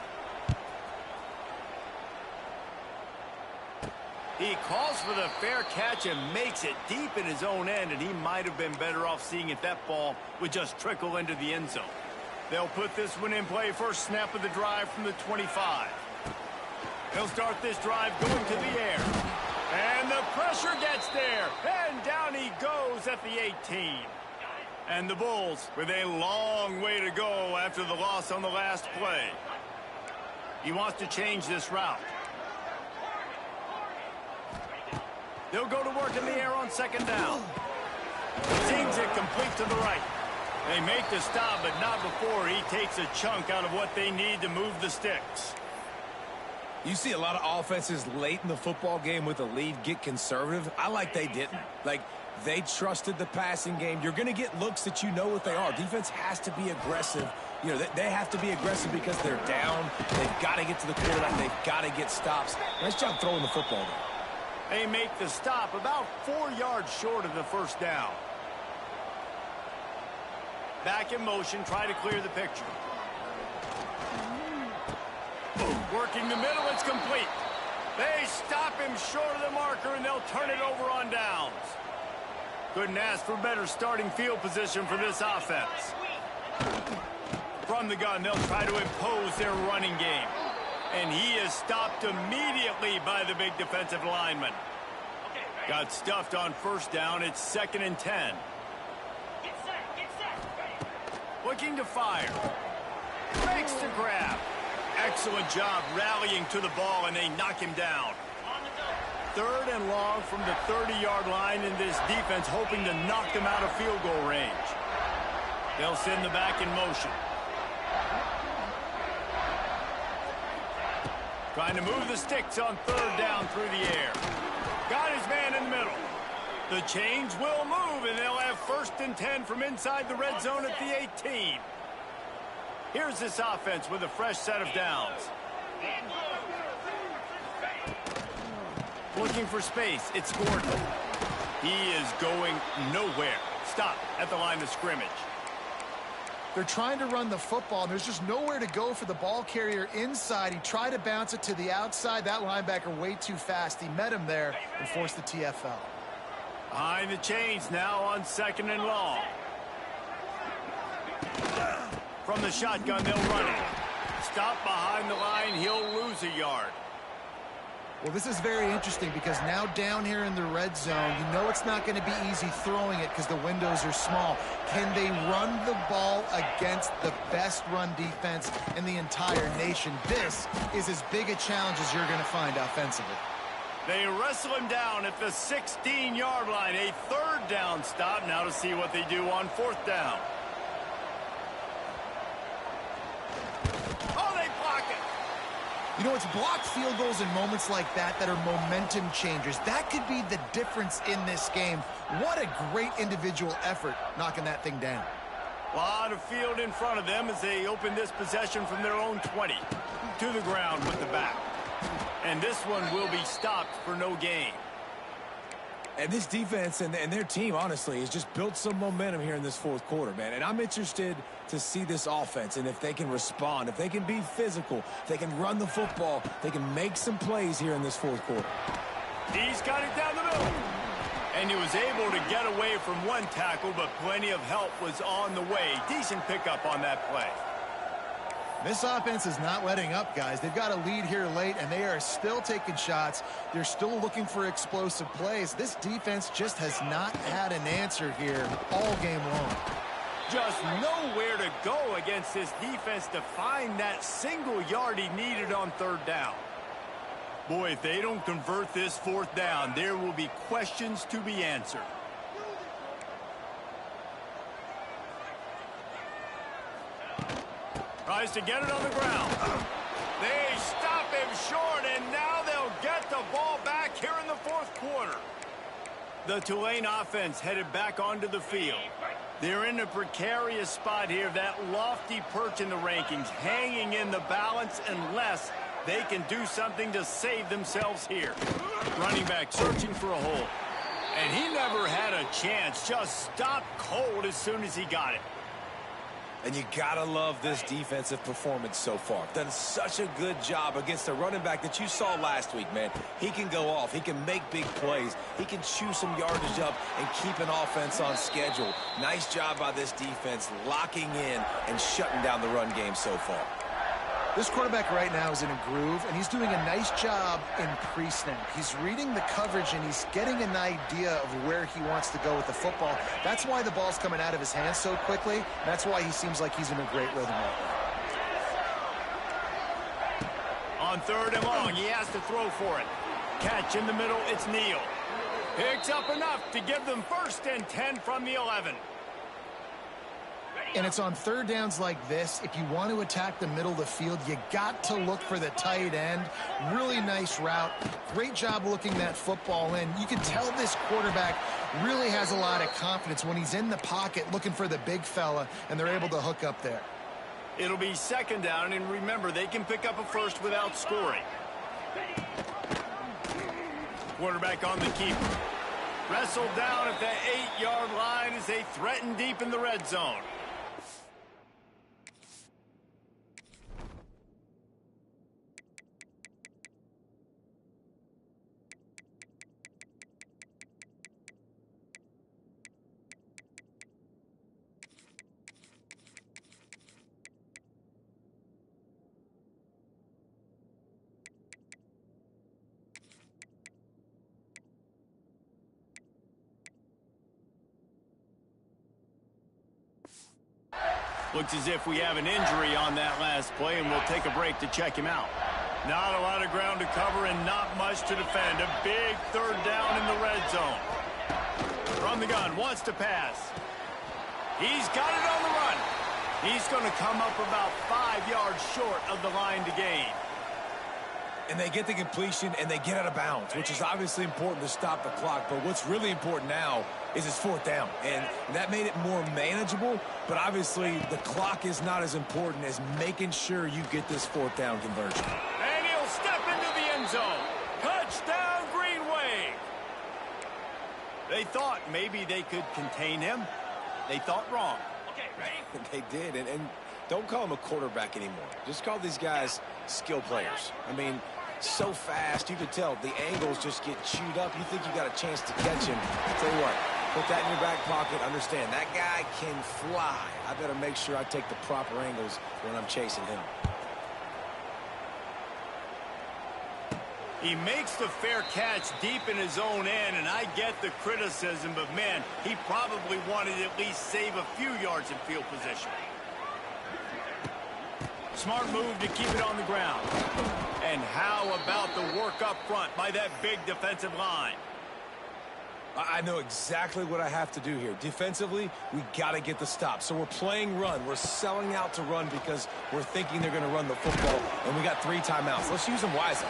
He calls for the fair catch and makes it deep in his own end, and he might have been better off seeing if that ball would just trickle into the end zone. They'll put this one in play, first snap of the drive from the 25. They'll start this drive going to the air. And the pressure gets there, and down he goes at the 18. And the Bulls with a long way to go after the loss on the last play. He wants to change this route. They'll go to work in the air on 2nd down. Seems it complete to the right. They make the stop, but not before he takes a chunk out of what they need to move the sticks. You see a lot of offenses late in the football game with a lead get conservative. I like they didn't. Like, they trusted the passing game. You're going to get looks that you know what they are. Defense has to be aggressive. You know, they have to be aggressive because they're down. They've got to get to the quarterback. They've got to get stops. Nice job throwing the football there. They make the stop about 4 yards short of the first down. Back in motion, try to clear the picture. Working the middle, it's complete. They stop him short of the marker, and they'll turn it over on downs. Couldn't ask for better starting field position for this offense. From the gun, they'll try to impose their running game. And he is stopped immediately by the big defensive lineman. Got stuffed on first down. It's 2nd and 10. Looking to fire. Makes the grab. Excellent job rallying to the ball, and they knock him down. 3rd and long from the 30-yard line, in this defense hoping to knock them out of field goal range. They'll send the back in motion. Trying to move the sticks on 3rd down through the air. Got his man in the middle. The change will move, and they'll have 1st and 10 from inside the red zone at the 18. Here's this offense with a fresh set of downs. Looking for space. It's Gordon. He is going nowhere. Stop at the line of scrimmage. They're trying to run the football, and there's just nowhere to go for the ball carrier inside. He tried to bounce it to the outside. That linebacker way too fast. He met him there and forced the TFL. Behind the chains now on 2nd and long. From the shotgun, they'll run it. Stop behind the line. He'll lose a yard. Well, this is very interesting because now down here in the red zone, you know it's not going to be easy throwing it because the windows are small. Can they run the ball against the best run defense in the entire nation? This is as big a challenge as you're going to find offensively. They wrestle him down at the 16-yard line. A 3rd down stop. Now to see what they do on 4th down. Oh, they block it. You know, it's blocked field goals in moments like that that are momentum changers. That could be the difference in this game. What a great individual effort knocking that thing down. A lot of field in front of them as they open this possession from their own 20. To the ground with the back. And this one will be stopped for no gain. And this defense and their team, honestly, has just built some momentum here in this 4th quarter, man. And I'm interested to see this offense and if they can respond, if they can be physical, if they can run the football, they can make some plays here in this 4th quarter. He's got it down the middle. And he was able to get away from one tackle, but plenty of help was on the way. Decent pickup on that play. This offense is not letting up, guys. They've got a lead here late, and they are still taking shots. They're still looking for explosive plays. This defense just has not had an answer here all game long. Just nowhere to go against this defense to find that single yard he needed on 3rd down. Boy, if they don't convert this 4th down, there will be questions to be answered. Tries to get it on the ground. They stop him short, and now they'll get the ball back here in the 4th quarter. The Tulane offense headed back onto the field. They're in a precarious spot here, that lofty perch in the rankings, hanging in the balance unless they can do something to save themselves here. Running back searching for a hole. And he never had a chance, just stopped cold as soon as he got it. And you gotta love this defensive performance so far. Done such a good job against a running back that you saw last week, man. He can go off. He can make big plays. He can chew some yardage up and keep an offense on schedule. Nice job by this defense locking in and shutting down the run game so far. This quarterback right now is in a groove, and he's doing a nice job in pre-snap. He's reading the coverage, and he's getting an idea of where he wants to go with the football. That's why the ball's coming out of his hands so quickly. That's why he seems like he's in a great rhythm right now. On 3rd and long, he has to throw for it. Catch in the middle, it's Neal. Picks up enough to give them 1st and 10 from the 11. And it's on 3rd downs like this. If you want to attack the middle of the field, you got to look for the tight end. Really nice route. Great job looking that football in. You can tell this quarterback really has a lot of confidence when he's in the pocket looking for the big fella, and they're able to hook up there. It'll be 2nd down, and remember, they can pick up a 1st without scoring. Quarterback on the keeper. Wrestled down at the 8-yard line as they threaten deep in the red zone. Looks as if we have an injury on that last play, and we'll take a break to check him out. Not a lot of ground to cover and not much to defend. A big third down in the red zone. From the gun, wants to pass. He's got it on the run. He's going to come up about 5 yards short of the line to gain. And they get the completion, and they get out of bounds, which is obviously important to stop the clock. But what's really important now is it's fourth down. And that made it more manageable, but obviously the clock is not as important as making sure you get this fourth down conversion. And he'll step into the end zone. Touchdown, Green Wave. They thought maybe they could contain him. They thought wrong. Okay, ready? They did, and don't call him a quarterback anymore. Just call these guys skill players. I mean, so fast, you could tell the angles just get chewed up. You think you got a chance to catch him. I'll tell you what, put that in your back pocket. Understand, that guy can fly. I better make sure I take the proper angles when I'm chasing him. He makes the fair catch deep in his own end, and I get the criticism, but man, he probably wanted to at least save a few yards in field position. Smart move to keep it on the ground. And how about the work up front by that big defensive line? I know exactly what I have to do here. Defensively, we got to get the stop. So we're playing run. We're selling out to run because we're thinking they're going to run the football, and we got 3 timeouts. Let's use them wisely.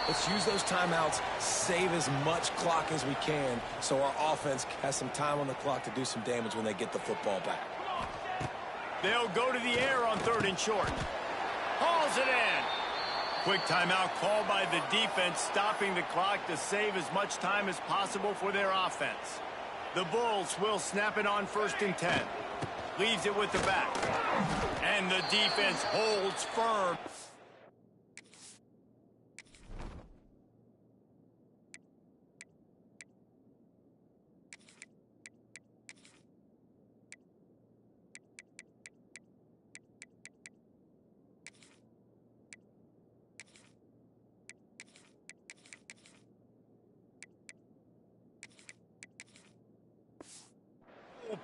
Let's use those timeouts, save as much clock as we can so our offense has some time on the clock to do some damage when they get the football back. They'll go to the air on 3rd and short. Hauls it in. Quick timeout called by the defense, stopping the clock to save as much time as possible for their offense. The Bulls will snap it on 1st and 10. Leaves it with the back. And the defense holds firm.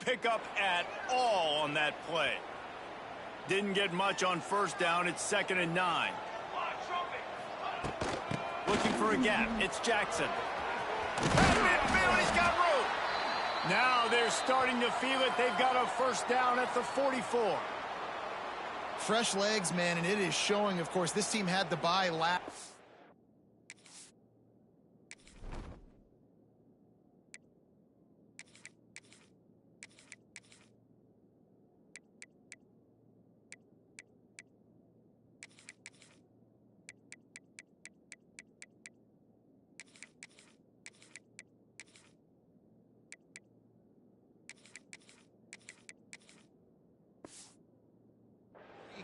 Pick up at all on that play. Didn't get much on 1st down. It's 2nd and 9. Looking for a gap. It's Jackson. He's got room. Now they're starting to feel it. They've got a 1st down at the 44. Fresh legs, man, and it is showing, of course. This team had the bye last.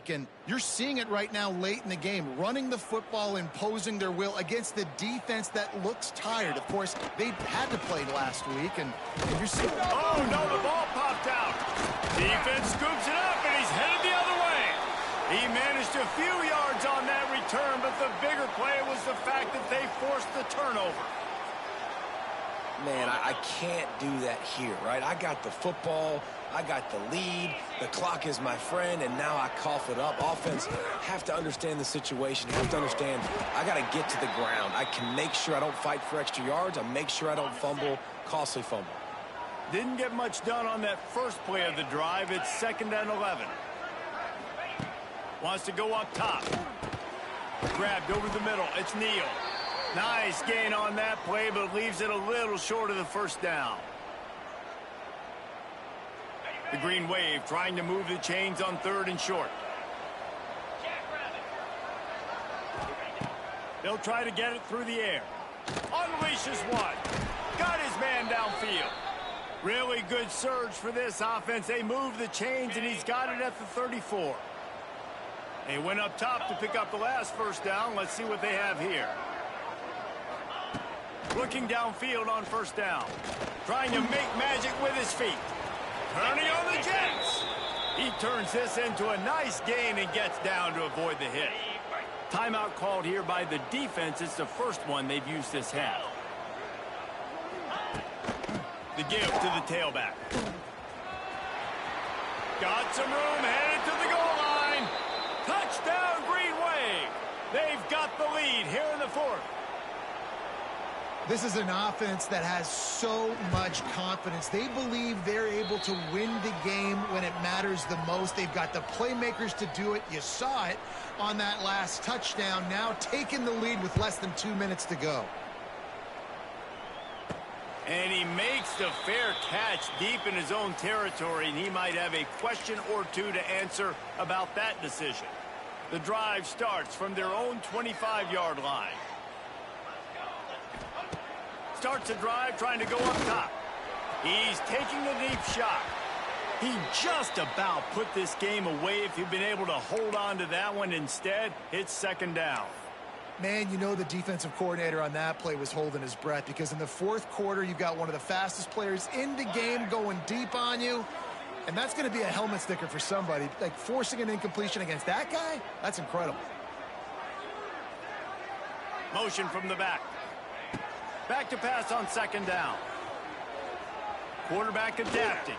And you're seeing it right now late in the game, running the football, imposing their will against the defense that looks tired. Of course, they had to play last week, and you're seeing... Oh, no, the ball popped out. Defense scoops it up, and he's headed the other way. He managed a few yards on that return, but the bigger play was the fact that they forced the turnover. Man, I can't do that here, right? I got the football, I got the lead, the clock is my friend, and now I cough it up. Offense have to understand the situation, have to understand I got to get to the ground. I can make sure I don't fight for extra yards, I make sure I don't fumble, costly fumble. Didn't get much done on that first play of the drive. It's 2nd and 11. Wants to go up top. Grabbed over the middle. It's Neal. Nice gain on that play, but leaves it a little short of the 1st down. The Green Wave trying to move the chains on 3rd and short. They'll try to get it through the air. Unleashes one. Got his man downfield. Really good surge for this offense. They move the chains, and he's got it at the 34. They went up top to pick up the last first down. Let's see what they have here. Looking downfield on first down. Trying to make magic with his feet. Turning on the Jets. He turns this into a nice gain and gets down to avoid the hit. Timeout called here by the defense. It's the first one they've used this half. The give to the tailback. Got some room, headed to the goal line. Touchdown, Green Wave. They've got the lead here in the fourth. This is an offense that has so much confidence. They believe they're able to win the game when it matters the most. They've got the playmakers to do it. You saw it on that last touchdown. Now taking the lead with less than 2 minutes to go. And he makes the fair catch deep in his own territory, and he might have a question or two to answer about that decision. The drive starts from their own 25-yard line. Starts a drive trying to go up top. He's taking a deep shot. He just about put this game away if he'd been able to hold on to that one. Instead, it's second down. Man, you know the defensive coordinator on that play was holding his breath, because in the fourth quarter, you've got one of the fastest players in the game going deep on you, and that's going to be a helmet sticker for somebody. Like, forcing an incompletion against that guy, that's incredible. Motion from the back. Back to pass on second down. Quarterback adapting.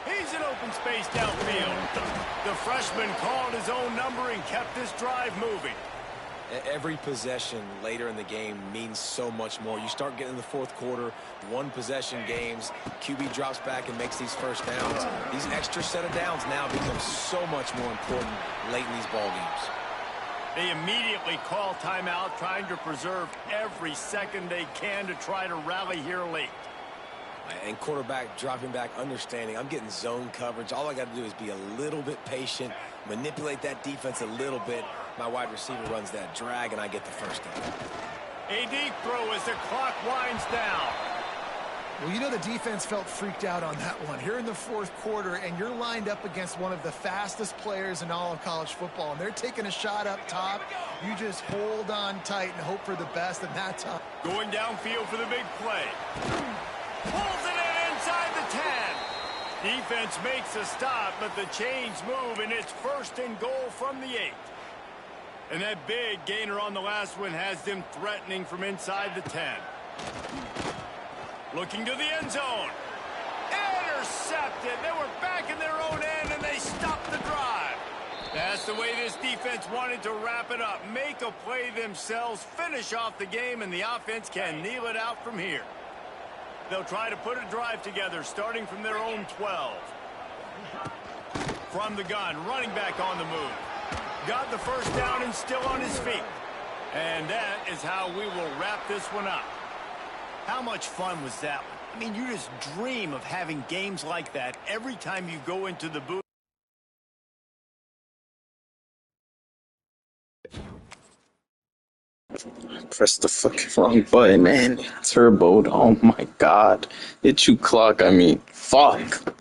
He's in open space downfield. The freshman called his own number and kept this drive moving. Every possession later in the game means so much more. You start getting in the fourth quarter, one-possession games, QB drops back and makes these first downs. These extra set of downs now become so much more important late in these ball games. They immediately call timeout, trying to preserve every second they can to try to rally here late. And quarterback dropping back, understanding I'm getting zone coverage. All I got to do is be a little bit patient, manipulate that defense a little bit. My wide receiver runs that drag, and I get the first down. A deep throw as the clock winds down. Well, you know the defense felt freaked out on that one. Here in the fourth quarter, and you're lined up against one of the fastest players in all of college football, and they're taking a shot up top. You just hold on tight and hope for the best, and that's up. Going downfield for the big play. Pulls it in inside the 10. Defense makes a stop, but the chains move, and it's first and goal from the 8. And that big gainer on the last one has them threatening from inside the 10. Looking to the end zone. Intercepted. They were back in their own end, and they stopped the drive. That's the way this defense wanted to wrap it up. Make a play themselves, finish off the game, and the offense can kneel it out from here. They'll try to put a drive together, starting from their own 12. From the gun, running back on the move. Got the first down and still on his feet. And that is how we will wrap this one up. How much fun was that one? I mean, you just dream of having games like that every time you go into the booth. Press the fucking wrong button, man. Turboed. Oh my god. Hit you clock, I mean. Fuck.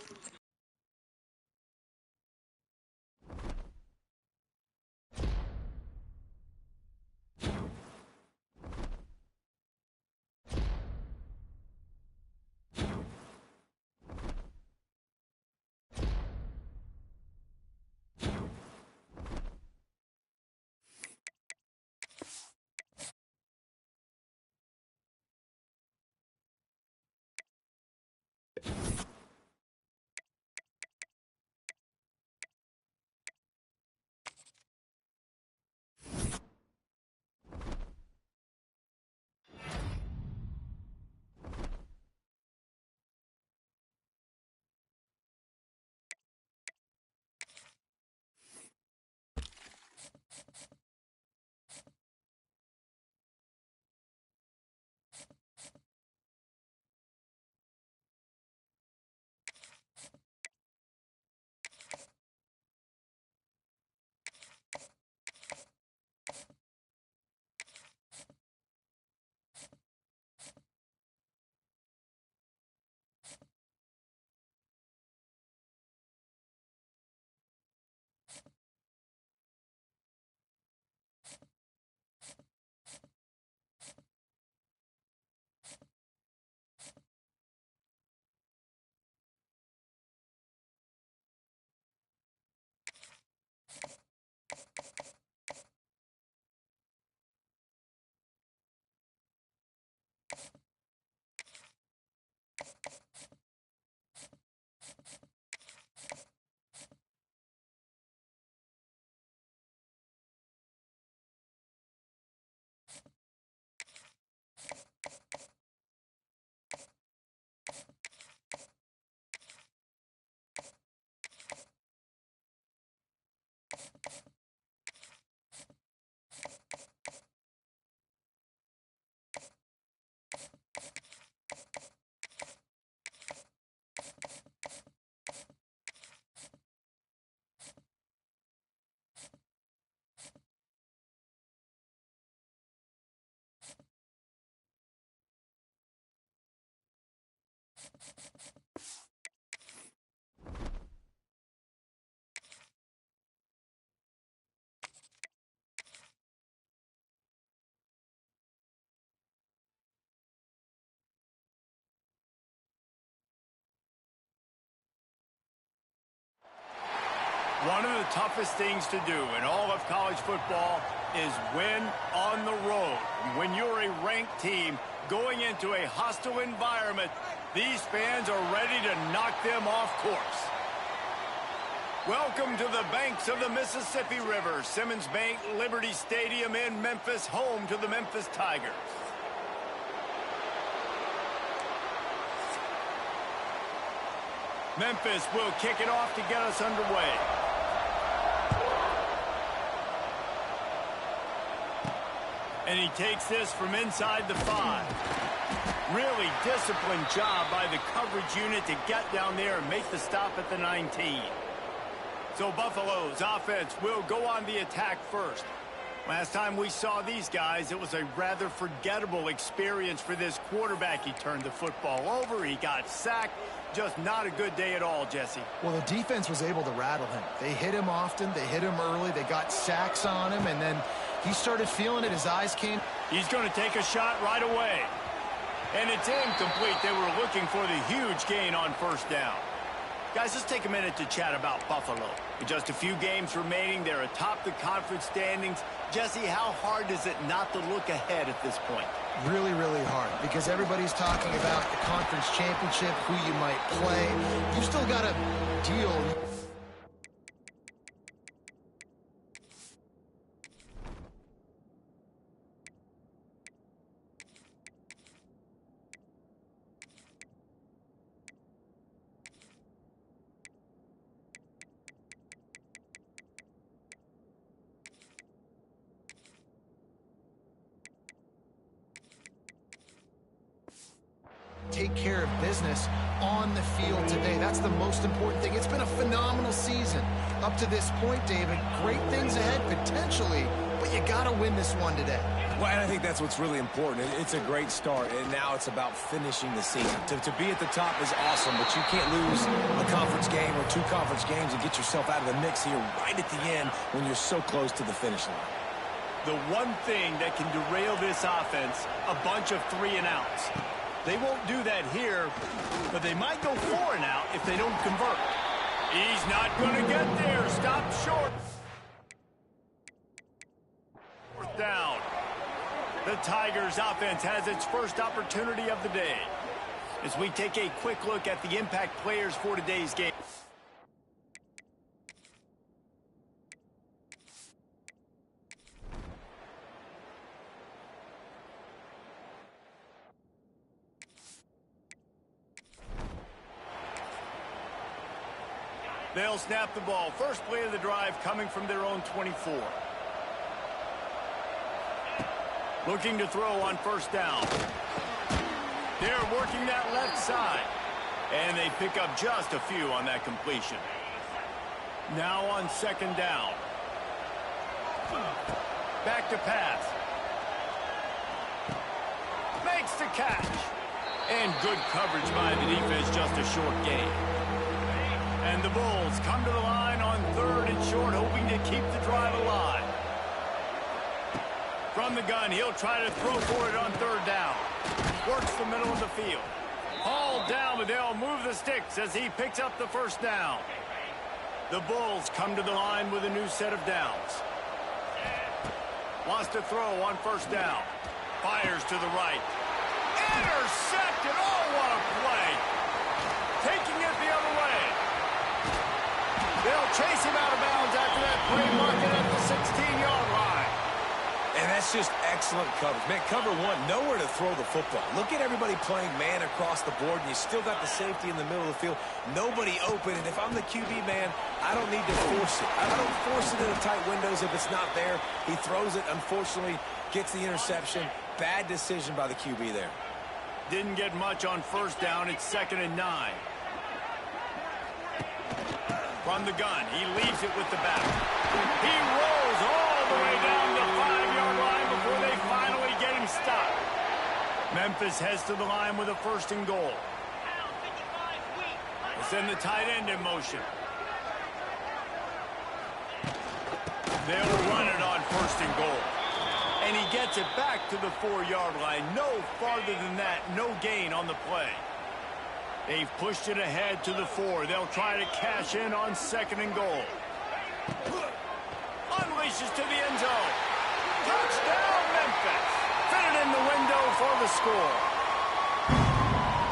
One of the toughest things to do in all of college football is win on the road. When you're a ranked team going into a hostile environment, these fans are ready to knock them off course. Welcome to the banks of the Mississippi River, Simmons Bank Liberty Stadium in Memphis, home to the Memphis Tigers. Memphis will kick it off to get us underway. And he takes this from inside the 5. Really disciplined job by the coverage unit to get down there and make the stop at the 19. So Buffalo's offense will go on the attack first. Last time we saw these guys, it was a rather forgettable experience for this quarterback. He turned the football over, he got sacked. Just not a good day at all, Jesse. Well, the defense was able to rattle him. They hit him often, they hit him early, they got sacks on him, and then he started feeling it. His eyes came. He's going to take a shot right away. And it's incomplete. They were looking for the huge gain on first down. Guys, let's take a minute to chat about Buffalo. With just a few games remaining, they're atop the conference standings. Jesse, how hard is it not to look ahead at this point? Really, really hard, because everybody's talking about the conference championship, who you might play. You still got to deal. Take care of business on the field today. That's the most important thing. It's been a phenomenal season up to this point, David. Great things ahead, potentially, but you got to win this one today. Well, and I think that's what's really important. It's a great start, and now it's about finishing the season. To be at the top is awesome, but you can't lose a conference game or 2 conference games and get yourself out of the mix here right at the end when you're so close to the finish line. The one thing that can derail this offense, a bunch of 3-and-outs. They won't do that here, but they might go 4-and-out if they don't convert. He's not going to get there. Stop short. Fourth down. The Tigers offense has its first opportunity of the day. As we take a quick look at the impact players for today's game. They'll snap the ball. First play of the drive coming from their own 24. Looking to throw on first down. They're working that left side. And they pick up just a few on that completion. Now on second down. Back to pass. Makes the catch. And good coverage by the defense, just a short gain. And the Bulls come to the line on 3rd and short, hoping to keep the drive alive. From the gun, he'll try to throw for it on 3rd down. Works the middle of the field. Hauled down, but they'll move the sticks as he picks up the first down. The Bulls come to the line with a new set of downs. Wants to throw on first down. Fires to the right. Intercepted! Oh, what a play! Taking it the other way. They'll chase him out of bounds after that play, marking at the 16-yard line. And that's just excellent coverage. Man, cover one, nowhere to throw the football. Look at everybody playing man across the board, and you still got the safety in the middle of the field. Nobody open, and if I'm the QB, man, I don't need to force it. I don't force it into tight windows if it's not there. He throws it, unfortunately, gets the interception. Bad decision by the QB there. Didn't get much on first down. It's 2nd and 9. From the gun, he leaves it with the back. He rolls all the way down the 5-yard line before they finally get him stopped. Memphis heads to the line with a 1st and goal. Send the tight end in motion. They'll run it on 1st and goal. And he gets it back to the 4-yard line. No farther than that. No gain on the play. They've pushed it ahead to the 4. They'll try to cash in on 2nd and goal. Unleashes to the end zone. Touchdown, Memphis. Fitted in the window for the score.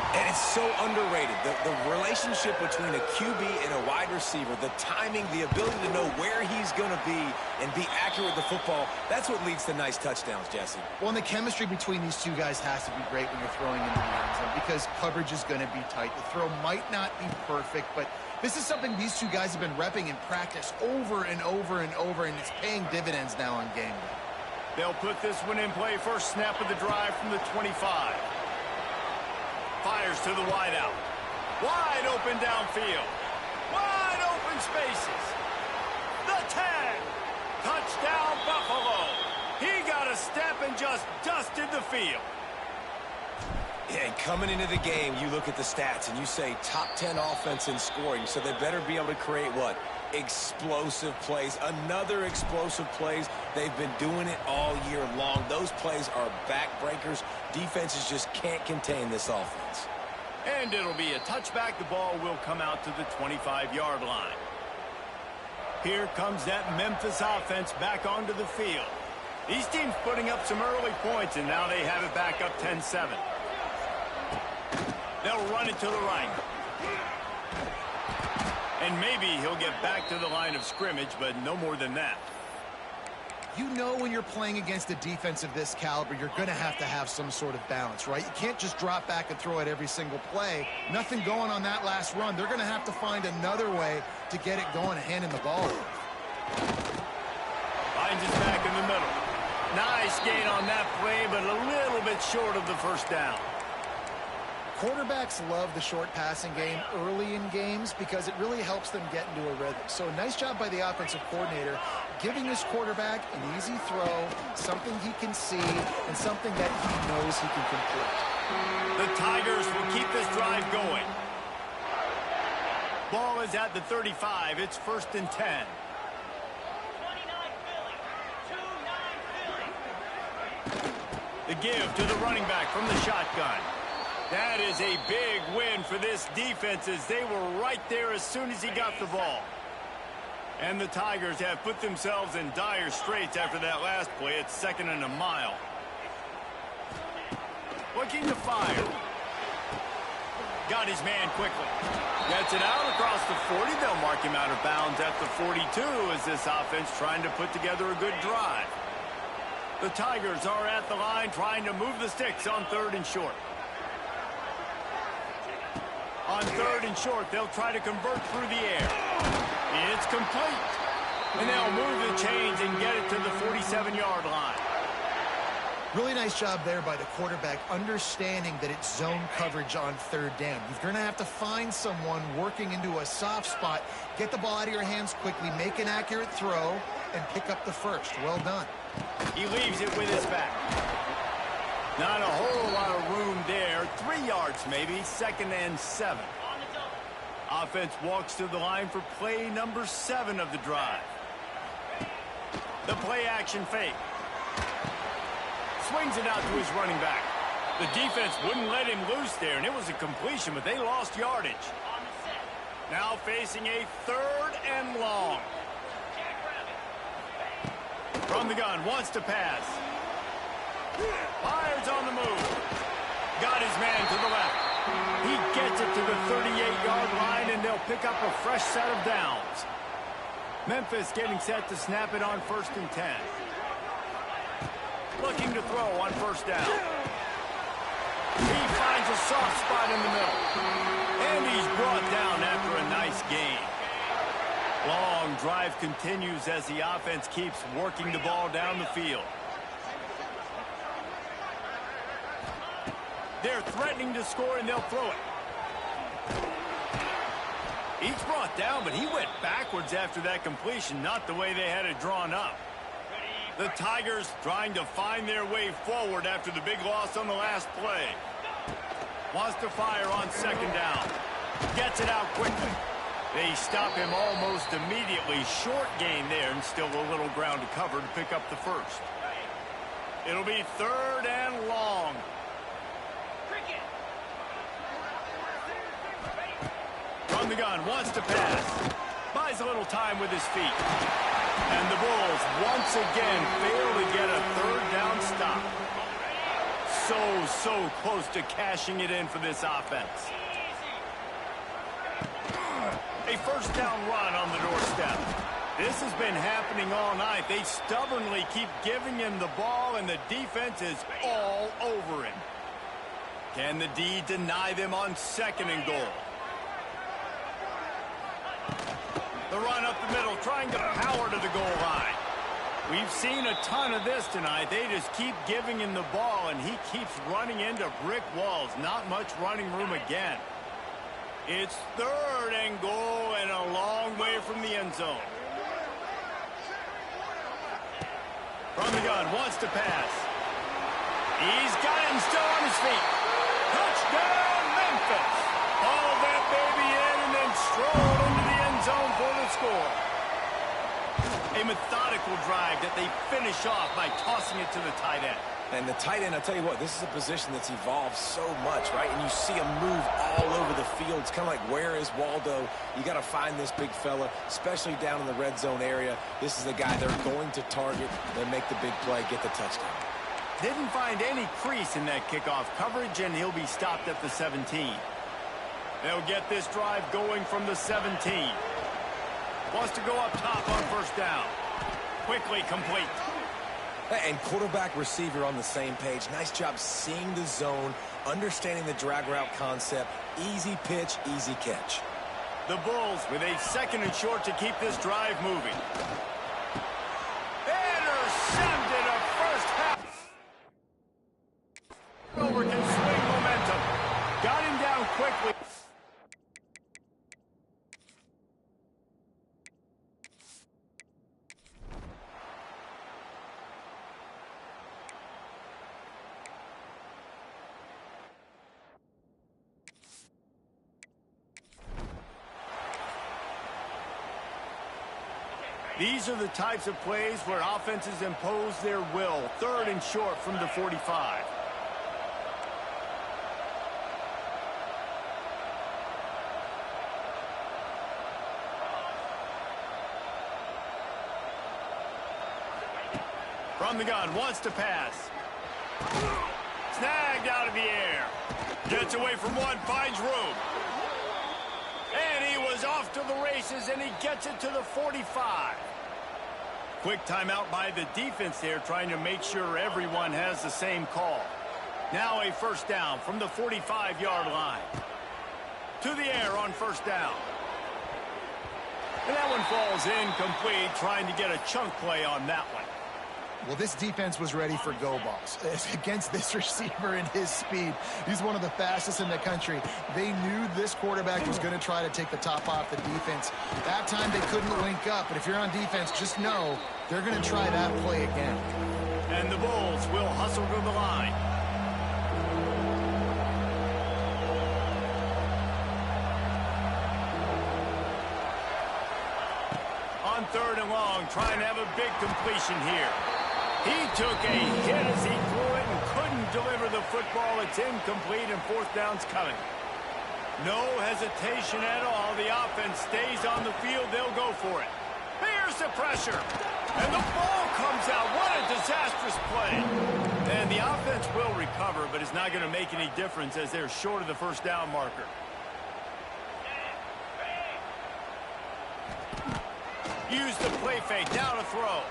And it's so underrated. The relationship between a QB and a wide receiver, the timing, the ability to know where he's going to be and be accurate with the football, that's what leads to nice touchdowns, Jesse. Well, and the chemistry between these two guys has to be great when you're throwing into the end zone because coverage is going to be tight. The throw might not be perfect, but this is something these two guys have been repping in practice over and over and over, and it's paying dividends now on game day. They'll put this one in play. First snap of the drive from the 25. Fires to the wideout. Wide open downfield. Wide open spaces. The 10. Touchdown, Buffalo. He got a step and just dusted the field. Yeah, and coming into the game, you look at the stats and you say top 10 offense in scoring, so they better be able to create what? Explosive plays. Another explosive plays. They've been doing it all year long. Those plays are backbreakers. Defenses just can't contain this offense. And it'll be a touchback. The ball will come out to the 25-yard line. Here comes that Memphis offense back onto the field. These teams putting up some early points, and now they have it back up 10-7. They'll run it to the right. And maybe he'll get back to the line of scrimmage, but no more than that. You know when you're playing against a defense of this caliber, you're going to have some sort of balance, right? You can't just drop back and throw it every single play. Nothing going on that last run. They're going to have to find another way to get it going and handing the ball. Finds his back in the middle. Nice gain on that play, but a little bit short of the first down. Quarterbacks love the short passing game early in games because it really helps them get into a rhythm. So nice job by the offensive coordinator giving his quarterback an easy throw, something he can see, and something that he knows he can complete. The Tigers will keep this drive going. Ball is at the 35. It's 1st and 10. The give to the running back from the shotgun. That is a big win for this defense as they were right there as soon as he got the ball. And the Tigers have put themselves in dire straits after that last play. It's 2nd and a mile. Looking to fire. Got his man quickly. Gets it out across the 40. They'll mark him out of bounds at the 42 as this offense trying to put together a good drive. The Tigers are at the line trying to move the sticks on 3rd and short. On 3rd and short, they'll try to convert through the air. It's complete. And they'll move the chains and get it to the 47-yard line. Really nice job there by the quarterback, understanding that it's zone coverage on 3rd down. You're going to have to find someone working into a soft spot, get the ball out of your hands quickly, make an accurate throw, and pick up the first. Well done. He leaves it with his back. Not a whole lot of room there. 3 yards maybe. 2nd and 7. Offense walks to the line for play number 7 of the drive. The play action fake. Swings it out to his running back. The defense wouldn't let him loose there, and it was a completion, but they lost yardage. Now facing a 3rd and long. From the gun, wants to pass. Fires on the move. Got his man to the left. He gets it to the 38-yard line, and they'll pick up a fresh set of downs. Memphis getting set to snap it on 1st and 10. Looking to throw on 1st down. He finds a soft spot in the middle. And he's brought down after a nice gain. Long drive continues as the offense keeps working the ball down the field. They're threatening to score, and they'll throw it. He's brought down, but he went backwards after that completion, not the way they had it drawn up. The Tigers trying to find their way forward after the big loss on the last play. Wants to fire on 2nd down. Gets it out quickly. They stop him almost immediately. Short gain there, and still a little ground to cover to pick up the first. It'll be 3rd and long. From the gun, wants to pass. Buys a little time with his feet. And the Bulls once again fail to get a 3rd down stop. So close to cashing it in for this offense. A 1st down run on the doorstep. This has been happening all night. They stubbornly keep giving him the ball, and the defense is all over him. Can the D deny them on 2nd and goal? The run up the middle, trying to power to the goal line. We've seen a ton of this tonight. They just keep giving him the ball, and he keeps running into brick walls. Not much running room again. It's 3rd and goal and a long way from the end zone. From the gun, wants to pass. He's got him still on his feet. Touchdown, Memphis. All that baby in and then strolled into the end zone for the score. A methodical drive that they finish off by tossing it to the tight end. And the tight end, I'll tell you what, this is a position that's evolved so much, right? And you see him move all over the field. It's kind of like, where is Waldo? You got to find this big fella, especially down in the red zone area. This is the guy they're going to target. They make the big play, get the touchdown. Didn't find any crease in that kickoff coverage, and he'll be stopped at the 17. They'll get this drive going from the 17. Wants to go up top on 1st down. Quickly complete. And quarterback receiver on the same page. Nice job seeing the zone, understanding the drag route concept. Easy pitch, easy catch. The Bulls with a 2nd and short to keep this drive moving. Intercepted a 1st half. Over can swing momentum. Got him down quickly. These are the types of plays where offenses impose their will. 3rd and short from the 45. From the gun, wants to pass. Snagged out of the air. Gets away from one, finds room. And he was off to the races, and he gets it to the 45. Quick timeout by the defense there, trying to make sure everyone has the same call. Now a 1st down from the 45-yard line. To the air on 1st down. And that one falls incomplete, trying to get a chunk play on that one. Well, this defense was ready for go balls. Against this receiver and his speed, he's one of the fastest in the country. They knew this quarterback was going to try to take the top off the defense. That time they couldn't link up, but if you're on defense, just know they're going to try that play again. And the Bulls will hustle to the line. On 3rd and long, trying to have a big completion here. He took a hit as he threw it and couldn't deliver the football. It's incomplete, and 4th down's coming. No hesitation at all. The offense stays on the field. They'll go for it. Here's the pressure. And the ball comes out. What a disastrous play. And the offense will recover, but it's not going to make any difference as they're short of the 1st down marker. Use the play fake. Now to throw.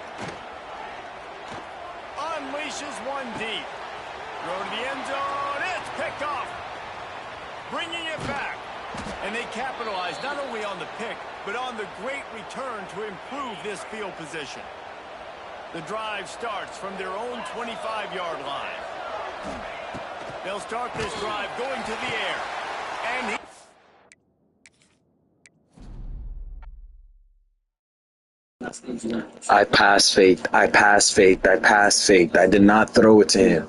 Unleashes one deep. Throw to the end zone. It's picked off. Bringing it back. And they capitalize not only on the pick, but on the great return to improve this field position. The drive starts from their own 25-yard line. They'll start this drive going to the air. And he... I pass faked. I pass faked. I pass faked. I did not throw it to him.